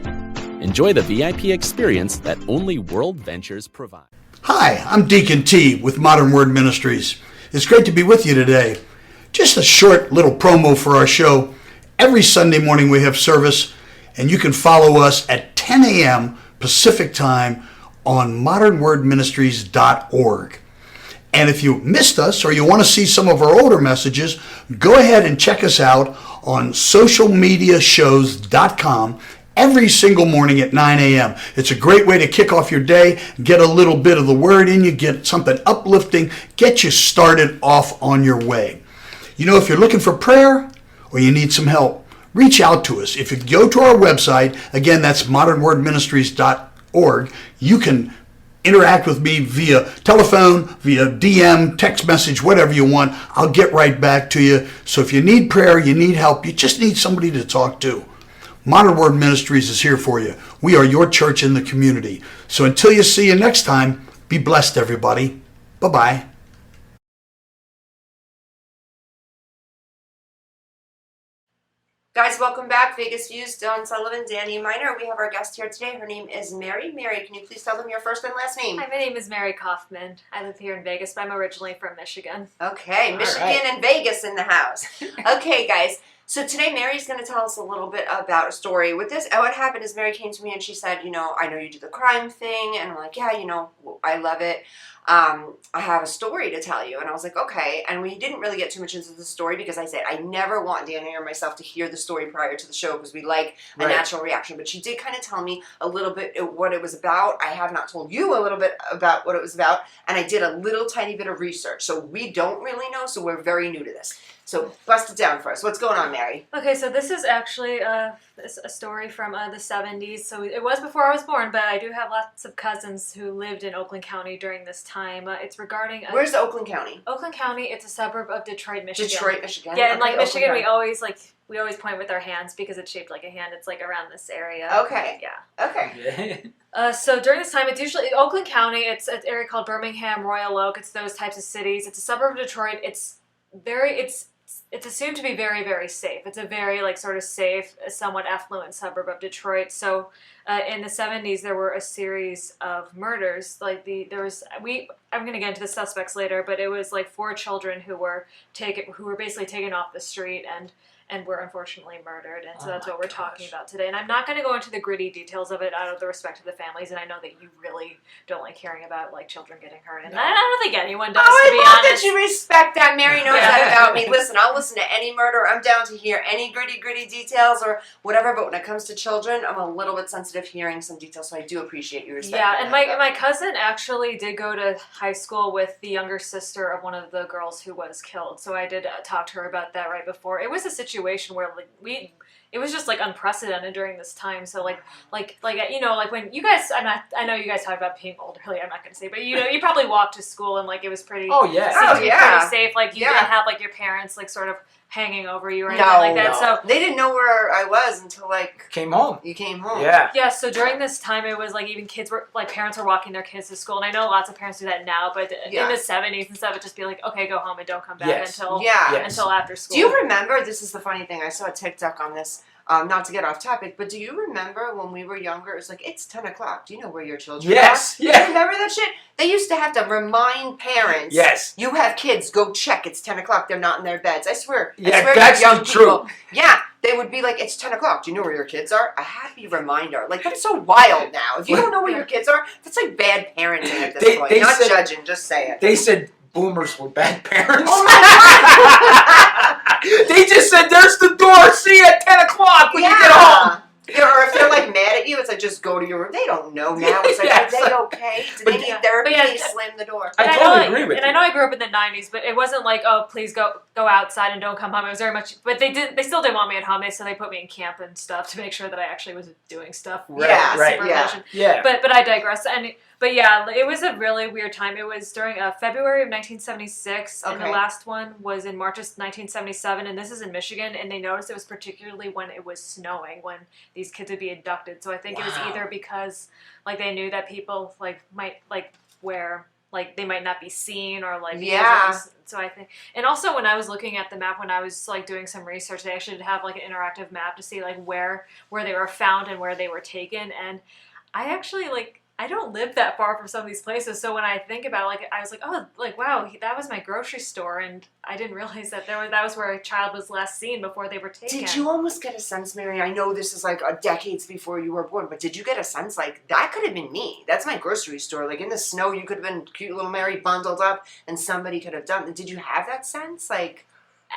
Enjoy the VIP experience that only World Ventures provide.
Hi, I'm Deacon T with Modern Word Ministries. It's great to be with you today. Just a short little promo for our show. Every Sunday morning we have service, and you can follow us at 10 a.m. Pacific Time on modernwordministries.org. And if you missed us or you want to see some of our older messages, go ahead and check us out on socialmediashows.com every single morning at 9 a.m. It's a great way to kick off your day, get a little bit of the word in you, get something uplifting, get you started off on your way. You know, if you're looking for prayer or you need some help, reach out to us. If you go to our website, again, that's modernwordministries.org, you can interact with me via telephone, via DM, text message, whatever you want. I'll get right back to you. So if you need prayer, you need help, you just need somebody to talk to, Modern Word Ministries is here for you. We are your church in the community. So until you see you next time, be blessed, everybody. Bye-bye.
Guys, welcome back. Vegas Views, Don Sullivan, Danny Miner. We have our guest here today. Her name is Mary. Mary, can you please tell them your first and last name?
Hi, my name is Mary Kauffman. I live here in Vegas, but I'm originally from Michigan.
Okay, Michigan and Vegas in the house. Okay, guys. So today Mary's going to tell us a little bit about a story. With this, what happened is Mary came to me and she said, you know, I know you do the crime thing. And I'm like, yeah, you know, I love it. I have a story to tell you. And I was like, okay. And we didn't really get too much into the story because I said I never want Danny or myself to hear the story prior to the show because we like a natural reaction. But she did kind of tell me a little bit what it was about. I have not told you a little bit about what it was about. And I did a little tiny bit of research. So we don't really know. So we're very new to this. So bust it down for us. What's going on, Mary?
Okay, so this is actually a story from the 70s. So it was before I was born, but I do have lots of cousins who lived in Oakland County during this time. It's regarding...
Where's Oakland County?
Oakland County, it's a suburb of Detroit, Michigan.
Detroit, Michigan.
Yeah, and
okay,
like Michigan, we always point with our hands because it's shaped like a hand. It's like around this area.
Okay.
Yeah.
Okay.
So during this time, it's usually Oakland County. It's an area called Birmingham, Royal Oak. It's those types of cities. It's a suburb of Detroit. It's assumed to be very, very safe. It's a very sort of safe, somewhat affluent suburb of Detroit. So in the 70s, there were a series of murders. I'm going to get into the suspects later, but it was 4 children who were basically taken off the street and were unfortunately murdered. And so that's what we're talking about today. And I'm not going to go into the gritty details of it out of the respect of the families. And I know that you really don't like hearing about children getting hurt. And I don't think anyone does, to be
I love
honest.
that you respect that. Mary knows that about me. Listen, I'll listen to any murder. I'm down to hear any gritty details or whatever. But when it comes to children, I'm a little bit sensitive hearing some details. So I do appreciate your respect.
Yeah, and my cousin actually did go to high school with the younger sister of one of the girls who was killed. So I did talk to her about that right before. It was a situation where it was just unprecedented during this time. So when you guys, I know you guys talked about being old earlier. I'm not going to say, but you probably walked to school and it was pretty.
Oh yeah.
Pretty safe. You didn't have your parents sort of hanging over you or anything like that.
No.
So
they didn't know where I was until
came home.
You came home.
Yeah.
Yeah. So during this time, it was even kids were parents were walking their kids to school, and I know lots of parents do that now. But in the 70s and stuff, it'd just be okay, go home and don't come back until after school.
Do you remember? This is the funny thing. I saw a TikTok on this. Not to get off topic, but do you remember when we were younger? It was it's 10 o'clock. Do you know where your children are?
Yes.
Yeah. You remember that shit? They used to have to remind parents.
Yes.
You have kids. Go check. It's 10 o'clock. They're not in their beds. I swear.
Yeah,
I swear
that's
young
the
people.
truth.
Yeah. They would be it's 10 o'clock. Do you know where your kids are? A happy reminder. That's so wild now. If you don't know where your kids are, that's bad parenting at this point. Not judging. Just say it.
They said boomers were bad parents.
Oh my God.
They just said, there's the door. See you at 10 o'clock when you get home.
Or if they're mad at you, it's just go to your room. They don't know now. It's are they okay? Do they need therapy? They slam the door.
I totally agree with you.
And I know I grew up in the 90s, but it wasn't oh, please go outside and don't come home. It was very much, but they still didn't want me at home. So they put me in camp and stuff to make sure that I actually was doing stuff.
Yeah.
But I digress. But yeah, it was a really weird time. It was during February of 1976, and the last one was in March of 1977, and this is in Michigan, and they noticed it was particularly when it was snowing, when these kids would be abducted. So I think it was either because, they knew that people, might, where, they might not be seen, or, so I think, and also when I was looking at the map, when I was, doing some research, they actually did have, an interactive map to see, where they were found and where they were taken, and I actually, I don't live that far from some of these places, so when I think about it, I was wow, that was my grocery store, and I didn't realize that that was where a child was last seen before they were taken.
Did you almost get a sense, Mary? I know this is decades before you were born, but did you get a sense that could have been me? That's my grocery store. In the snow, you could have been cute little Mary bundled up, and somebody could have done it. Did you have that sense?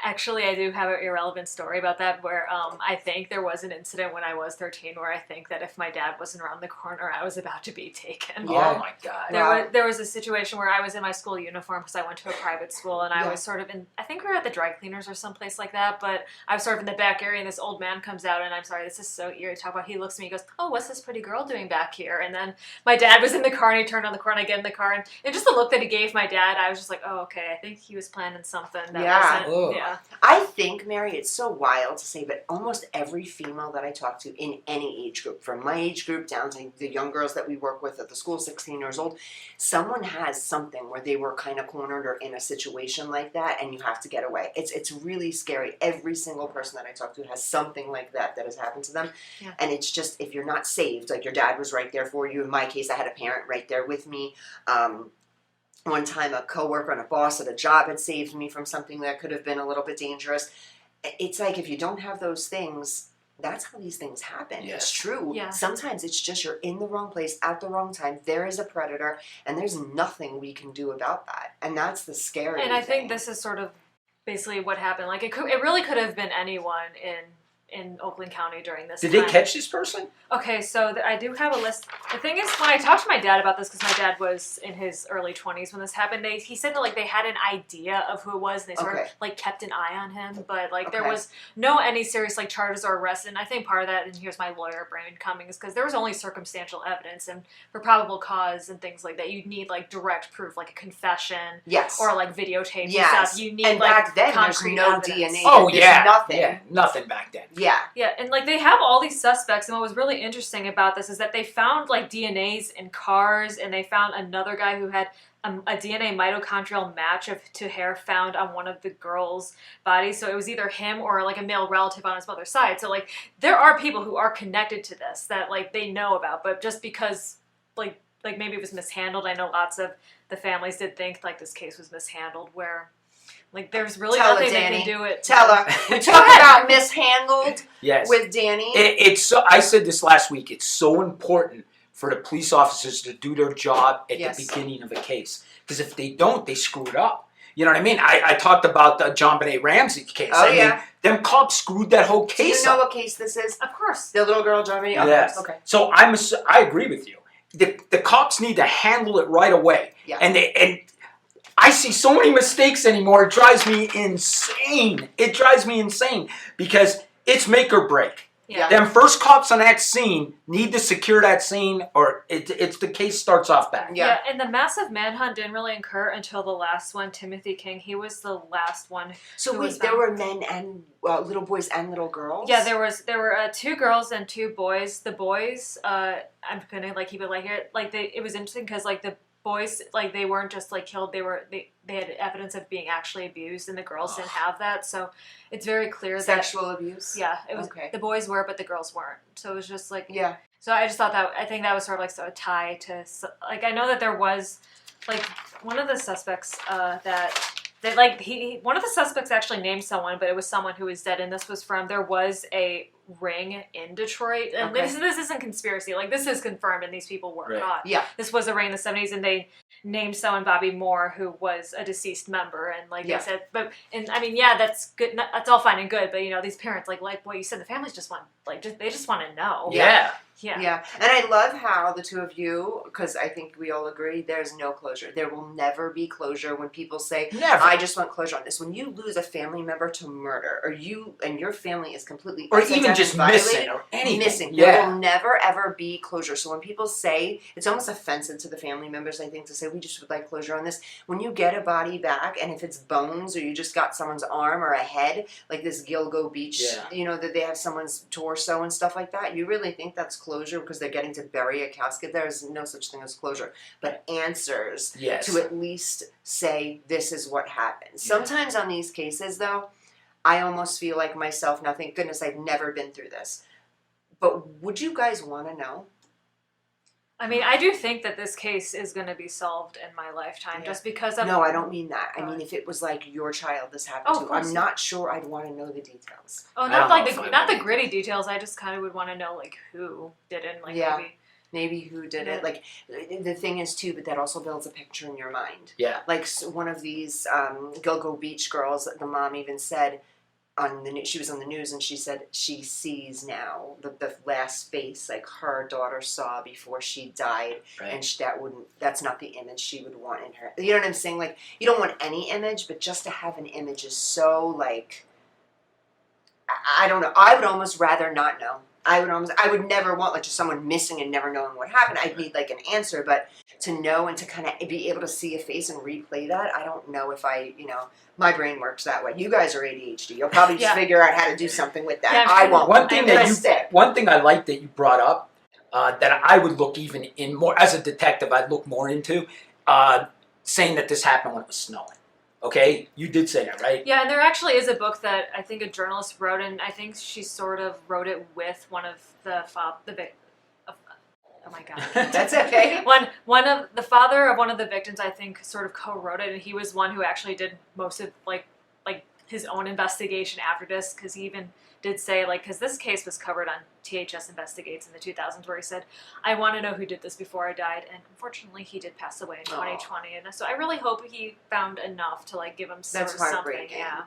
Actually, I do have an irrelevant story about that where I think there was an incident when I was 13 where I think that if my dad wasn't around the corner, I was about to be taken.
Yeah. Oh my God.
There was a situation where I was in my school uniform because I went to a private school and I was sort of in, I think we were at the dry cleaners or someplace like that, but I was sort of in the back area and this old man comes out and I'm sorry, this is so eerie to talk about. He looks at me, he goes, oh, what's this pretty girl doing back here? And then my dad was in the car and he turned on the car and I get in the car and just the look that he gave my dad, I was just like, oh, okay, I think he was planning something. That wasn't,
I think, Mary, it's so wild to say, but almost every female that I talk to in any age group, from my age group down to the young girls that we work with at the school, 16 years old, someone has something where they were kind of cornered or in a situation like that, and you have to get away. It's really scary. Every single person that I talk to has something like that has happened to them, and it's just, if you're not saved, like your dad was right there for you. In my case, I had a parent right there with me. One time a coworker and a boss at a job had saved me from something that could have been a little bit dangerous. It's like if you don't have those things, that's how these things happen.
Yes.
It's true.
Yeah.
Sometimes it's just you're in the wrong place at the wrong time. There is a predator, and there's nothing we can do about that. And that's the scary
And I
thing.
think this is sort of basically what happened. Like it really could have been anyone in Oakland County during this time.
Did they catch this person?
Okay, so I do have a list. The thing is, when I talked to my dad about this, because my dad was in his early 20s when this happened, he said that like they had an idea of who it was, and they sort of like kept an eye on him, but like there was no any serious like charges or arrests. And I think part of that, and here's my lawyer brain coming, is because there was only circumstantial evidence, and for probable cause and things like that, you'd need like direct proof, like a confession, or like videotapes and stuff. You need
and
like
back then
concrete
there's no
evidence.
DNA.
Oh
There's nothing.
Yeah, nothing back then.
Yeah, and like they have all these suspects, and what was really interesting about this is that they found like DNAs in cars, and they found another guy who had a DNA mitochondrial match to hair found on one of the girls' bodies. So it was either him or like a male relative on his mother's side. So like there are people who are connected to this that like they know about, but just because like maybe it was mishandled. I know lots of the families did think like this case was mishandled, where like there's really nothing they can do it.
Tell her. We talk about mishandled with Danny.
It's so, I said this last week. It's so important for the police officers to do their job at the beginning of a case, because if they don't, they screw it up. You know what I mean? I talked about the John Benet Ramsey case.
Oh,
I mean, them cops screwed that whole case
Do you know
up.
what case this is?
Of course.
The little girl John Benet?
Yes.
Okay.
So I agree with you. The cops need to handle it right away.
Yeah.
And I see so many mistakes anymore. It drives me insane. It drives me insane because it's make or break.
Yeah.
Them first cops on that scene need to secure that scene, or it's the case starts off bad.
Yeah, and the massive manhunt didn't really occur until the last one, Timothy King. He was the last one.
So wait, there were men and little boys and little girls?
Yeah, there were 2 girls and 2 boys. The boys, I'm gonna like keep it like here. Like it was interesting because like the boys, like they weren't just like killed. They had evidence of being actually abused, and the girls didn't have that. So it's very clear
Sexual abuse.
Yeah, it was. The boys were, but the girls weren't. So it was just like So I just thought I think that was sort of like a tie to like I know that there was like one of the suspects that like one of the suspects actually named someone, but it was someone who was dead, and this was from there was a ring in Detroit, and this isn't conspiracy, like this is confirmed, and these people were caught.
Yeah,
this was a ring in the 70s, and they named someone Bobby Moore, who was a deceased member, and like they said, and I mean, that's good, that's all fine and good, but you know, these parents, like what you said, the families just want they just want to know. Yeah. And
I love how the two of you, because I think we all agree, there's no closure. There will never be closure when people say, I just want closure on this. When you lose a family member to murder, or you and your family is completely
or even just missing or anything.
Missing. There will never ever be closure. So when people say, it's almost offensive to the family members, I think, to say, we just would like closure on this. When you get a body back, and if it's bones, or you just got someone's arm or a head, like this Gilgo Beach, you know, that they have someone's torso and stuff like that, you really think that's closure because they're getting to bury a casket? There's no such thing as closure, but answers to at least say this is what happened. Sometimes on these cases, though, I almost feel like myself, now thank goodness I've never been through this, but would you guys want to know?
I mean, I do think that this case is going to be solved in my lifetime, just because of...
No, I don't mean that. I mean, if it was like your child this happened to, I'm not sure I'd want to know the details.
Oh, not the gritty details. I just kind of would want to know like who did it, and like maybe
Maybe who did it. Like, the thing is, too, but that also builds a picture in your mind.
Yeah.
Like, one of these Go-Go Beach girls, the mom even said, she was on the news, and she said she sees now the last face like her daughter saw before she died, and that's not the image she would want in her. You know what I'm saying? Like, you don't want any image, but just to have an image is so like, I don't know. I would almost rather not know. I would never want like just someone missing and never knowing what happened. I'd need like an answer, but to know and to kind of be able to see a face and replay that, I don't know if my brain works that way. You guys are ADHD. You'll probably just figure out how to do something with that. I won't.
One thing I like that you brought up that I would look even in more as a detective. I'd look more into saying that this happened when it was snowing. Okay, you did say that, right?
Yeah, and there actually is a book that I think a journalist wrote, and I think she sort of wrote it with one of the oh my god,
that's okay.
One of the father of one of the victims, I think, sort of co-wrote it, and he was one who actually did most of like his own investigation after this, because he even did say because this case was covered on THS Investigates in the 2000s, where he said, I want to know who did this before I died, and unfortunately he did pass away in 2020, and so I really hope he found enough to give him sort of something. Yeah.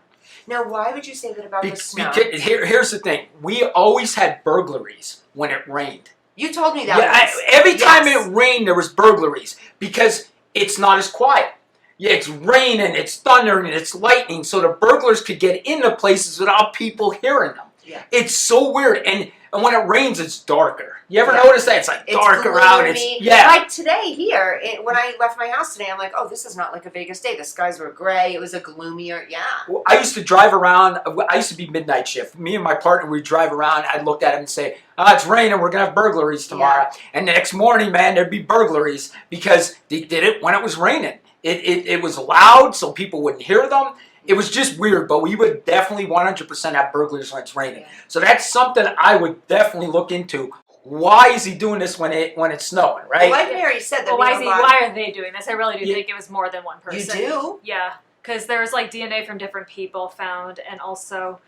Now, why would you say that about the snow?
Here's the thing: we always had burglaries when it rained.
You told me that.
Every time it rained, there was burglaries because it's not as quiet. Yeah, it's raining, it's thundering, and it's lightning, so the burglars could get into places without people hearing them. Yeah. It's so weird, and when it rains, it's darker. You ever notice that? It's dark around.
Like today here, when I left my house today, I'm like, oh, this is not like a Vegas day. The skies were gray. It was a gloomier, Well,
I used to drive around. I used to be midnight shift. Me and my partner, we'd drive around. I'd look at him and say, it's raining. We're going to have burglaries tomorrow. Yeah. And the next morning, man, there'd be burglaries because they did it when it was raining. It was loud, so people wouldn't hear them. It was just weird, but we would definitely 100% have burglaries when it's raining. Yeah. So that's something I would definitely look into. Why is he doing this when it's snowing, right?
Well, like Mary said,
why are they doing this? I really do think it was more than one person.
You do?
Yeah, because there was DNA from different people found, and also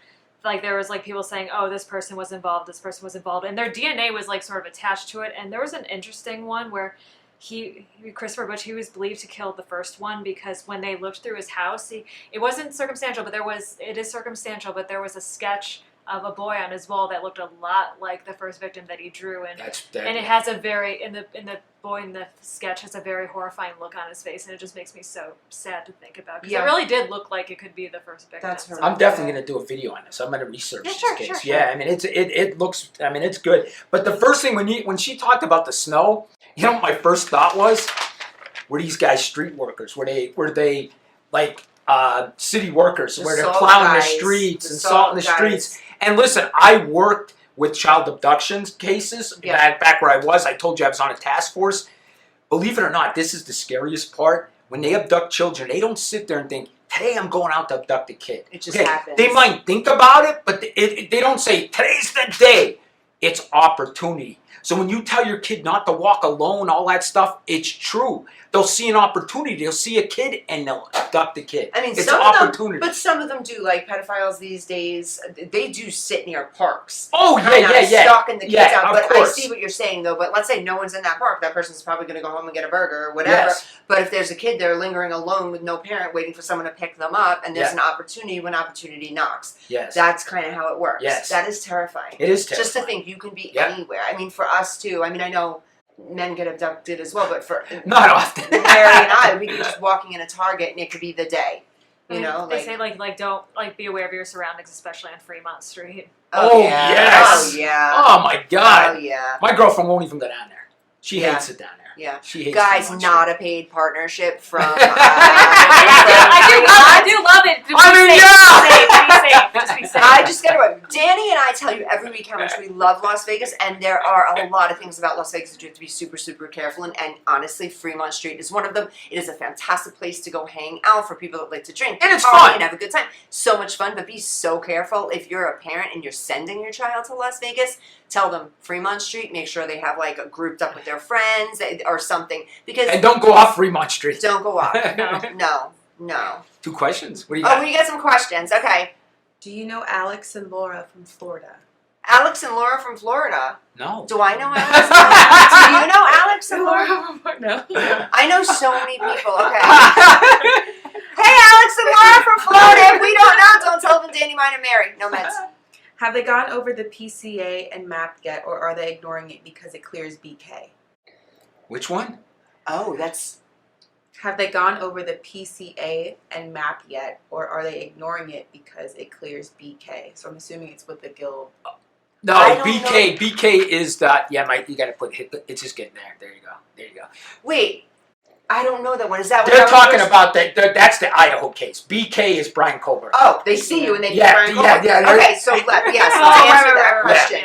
there was people saying, oh, this person was involved, and their DNA was sort of attached to it. And there was an interesting one where Christopher Butch, he was believed to kill the first one because when they looked through his house, it wasn't circumstantial, but it is circumstantial, but there was a sketch of a boy on his wall that looked a lot like the first victim that he drew, and it has a very the boy in the sketch has a very horrifying look on his face, and it just makes me so sad to think about because it really did look like it could be the first victim.
I'm definitely going to do a video on this. I'm going to research this case. Sure. Yeah, I mean it looks. I mean it's good. But the first thing when she talked about the snow, you know what my first thought was? Were these guys street workers? Were they city workers where they're plowing the streets and salting the streets? And listen, I worked with child abductions cases back where I was. I told you I was on a task force. Believe it or not, this is the scariest part. When they abduct children, they don't sit there and think, today I'm going out to abduct a kid.
It just happens.
They might think about it, but they don't say, today's the day. It's opportunity. So when you tell your kid not to walk alone, all that stuff, it's true. They'll see an opportunity. They'll see a kid and they'll abduct the kid.
I mean,
it's an opportunity.
But some of them do. Like pedophiles these days, they do sit near parks.
Oh, yeah.
Stalking the kids out. But
course.
I see what you're saying, though. But let's say no one's in that park. That person's probably going to go home and get a burger or whatever.
Yes.
But if there's a kid there lingering alone with no parent waiting for someone to pick them up, and there's an opportunity when opportunity knocks.
Yes.
That's kind of how it works.
Yes.
That is terrifying.
It is terrifying.
Just to think you can be anywhere. I mean, for us, too. I mean, I know men get abducted as well, but for
not often.
Mary and I, we could be just walking in a Target and it could be the day. You know,
they say don't be aware of your surroundings, especially on Fremont Street.
Oh yes.
Oh yeah.
Oh my God.
Oh yeah.
My girlfriend won't even go down there. She hates it down there.
Yeah.
She hates
Guys, not a paid partnership from.
I do love it. Just be safe.
I just gotta go. Danny and I tell you every week how much we love Las Vegas, and there are a lot of things about Las Vegas that you have to be super, super careful in. And honestly, Fremont Street is one of them. It is a fantastic place to go hang out for people that like to drink
and it's fun
and have a good time. So much fun, but be so careful if you're a parent and you're sending your child to Las Vegas. Tell them Fremont Street. Make sure they have grouped up with their friends or something.
And don't go off Fremont Street.
Don't go off. No.
2 questions. What do you got?
Oh, we got some questions. Okay.
Do you know Alex and Laura from Florida?
Alex and Laura from Florida.
No.
Do I know Alex and Laura? Do you know Alex and Laura?
No.
I know so many people. Okay. Hey, Alex and Laura from Florida. If we don't know, don't tell them Danny, mine, and Mary. No meds.
Have they gone over the PCA and MAP yet, or are they ignoring it because it clears BK?
Which one?
Oh, that's...
Have they gone over the PCA and MAP yet, or are they ignoring it because it clears BK? So I'm assuming it's with the guild.
No, BK is the, Mike, you got to it's just getting there. There you go.
Wait, I don't know that one. Is that what
They're talking about that? That's the Idaho case. BK is Brian Colbert.
Oh, they see you and they Brian Colbert.
Yeah.
Okay, so let's answer that question.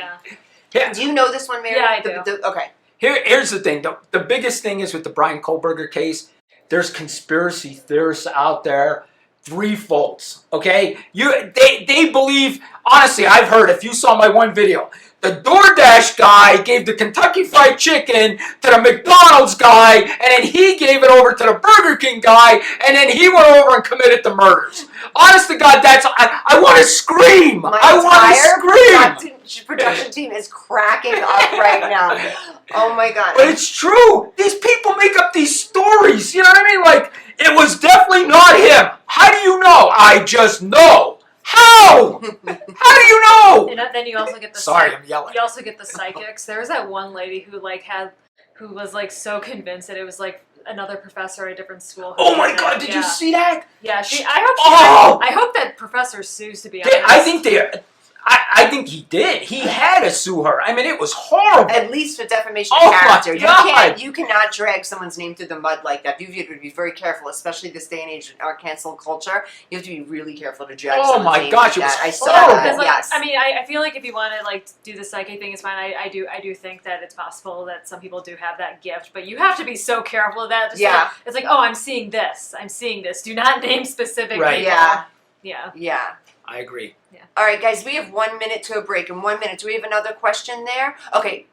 Yeah.
Do you know this one, Mary?
Yeah, I do.
Okay.
Here's the thing. The biggest thing is with the Brian Kohlberger case, there's conspiracy theorists out there, threefolds, okay? They believe, honestly, I've heard, if you saw my one video, the DoorDash guy gave the Kentucky Fried Chicken to the McDonald's guy, and then he gave it over to the Burger King guy, and then he went over and committed the murders. Honest to God, I want to scream. I want to scream.
Production team is cracking up right now. Oh my God.
But it's true. These people make up these stories. You know what I mean? Like, it was definitely not him. How do you know? I just know. How? How do you know?
And then you also get the
Sorry, I'm yelling.
You also get the psychics. There was that one lady who was so convinced that it was like another professor at a different school.
Oh my God! Did you see that?
Yeah, I hope that professor sues. To be honest,
I think he did. He had to sue her. I mean, it was horrible.
At least for defamation of character. You cannot drag someone's name through the mud like that. You have to be very careful, especially this day and age in our cancel culture. You have to be really careful to drag someone's name like that. I saw that. Yes.
I mean, I feel like if you want to do the psychic thing, it's fine. I do think that it's possible that some people do have that gift, but you have to be so careful of that. It's like, oh, I'm seeing this. Do not name specific people.
Yeah.
I agree.
Yeah.
All right, guys, we have 1 minute to a break. In 1 minute, do we have another question there? Okay,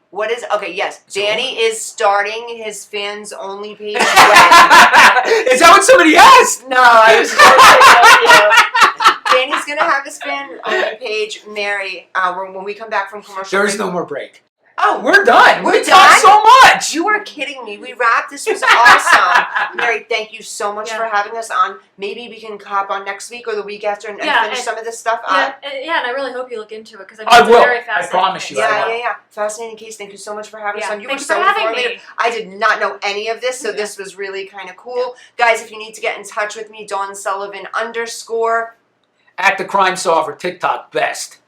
yes. Danny is starting his fans only page.
Is that what somebody asked?
No, I was joking. Danny's going to have his fan only page. Mary, when we come back from commercial
There
break.
is no more break.
Oh,
we're done.
We're
We
done?
talked so much.
You are kidding me. We wrapped. This was awesome. Mary, thank you so much for having us on. Maybe we can hop on next week or the week after and finish some of this stuff up.
And I really hope you look into it because
I will.
Very fascinating.
I promise you.
Yeah. Fascinating case. Thank you so much for having us on. You were
Thanks
so
for having
informative.
me.
I did not know any of this, so this was really kind of cool. Guys, if you need to get in touch with me, Dawn Sullivan _
At the Crime Solver TikTok, best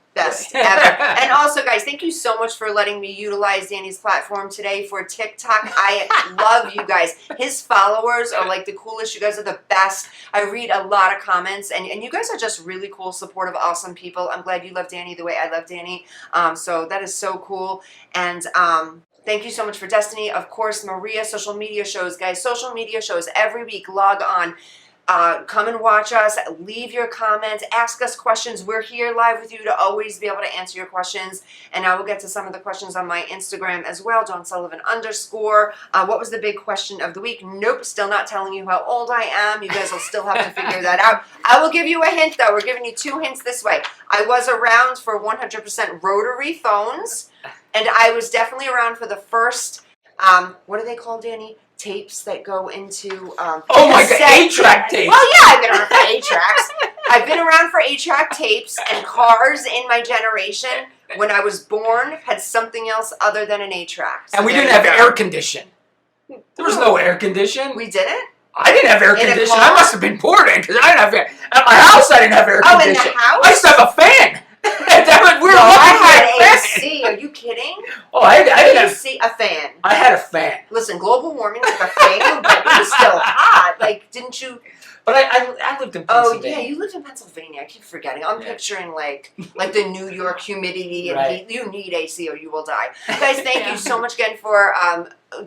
ever. And also, guys, thank you so much for letting me utilize Danny's platform today for TikTok. I love you guys. His followers are like the coolest. You guys are the best. I read a lot of comments, and you guys are just really cool, supportive, awesome people. I'm glad you love Danny the way I love Danny. So that is so cool. And thank you so much for Destiny. Of course, Maria, social media shows, guys. Social media shows every week. Log on. Come and watch us, leave your comments, ask us questions. We're here live with you to always be able to answer your questions. And I will get to some of the questions on my Instagram as well, Dawn Sullivan _ what was the big question of the week? Nope, still not telling you how old I am. You guys will still have to figure that out. I will give you a hint though. We're giving you 2 hints this way. I was around for 100% rotary phones, and I was definitely around for the first, what are they called, Danny? Tapes that go into
oh my God, 8-track tapes.
Well, yeah, I've been around for 8-tracks. I've been around for 8-track tapes, and cars in my generation, when I was born, had something else other than an 8-track. So
and we didn't have air condition. There was no air condition.
We didn't?
I didn't have air condition. I must have been poor then, because I didn't have air. At my house, I didn't have air condition.
In the house?
I used to have a fan.
I had AC. Are you kidding?
Oh, I didn't
AC, a fan.
I had a fan.
Listen, global warming with a fan, but it was still hot. Like, didn't you?
But I lived in Pennsylvania.
Oh yeah, you lived in Pennsylvania. I keep forgetting. I'm picturing like the New York humidity and heat. You need AC or you will die. Guys, thank you so much again for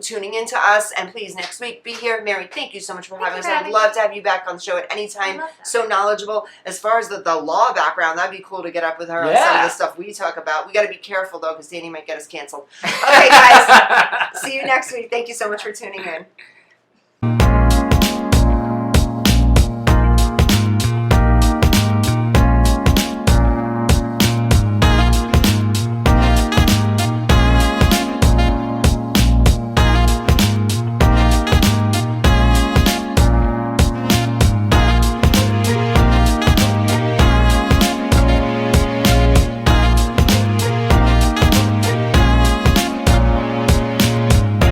tuning in to us. And please, next week, be here. Mary, thank you so much for having us. I'd love to have you back on the show at any time. So knowledgeable. As far as the law background, that'd be cool to get up with her on some of the stuff we talk about. We got to be careful though, because Danny might get us canceled. Okay, guys. See you next week. Thank you so much for tuning in.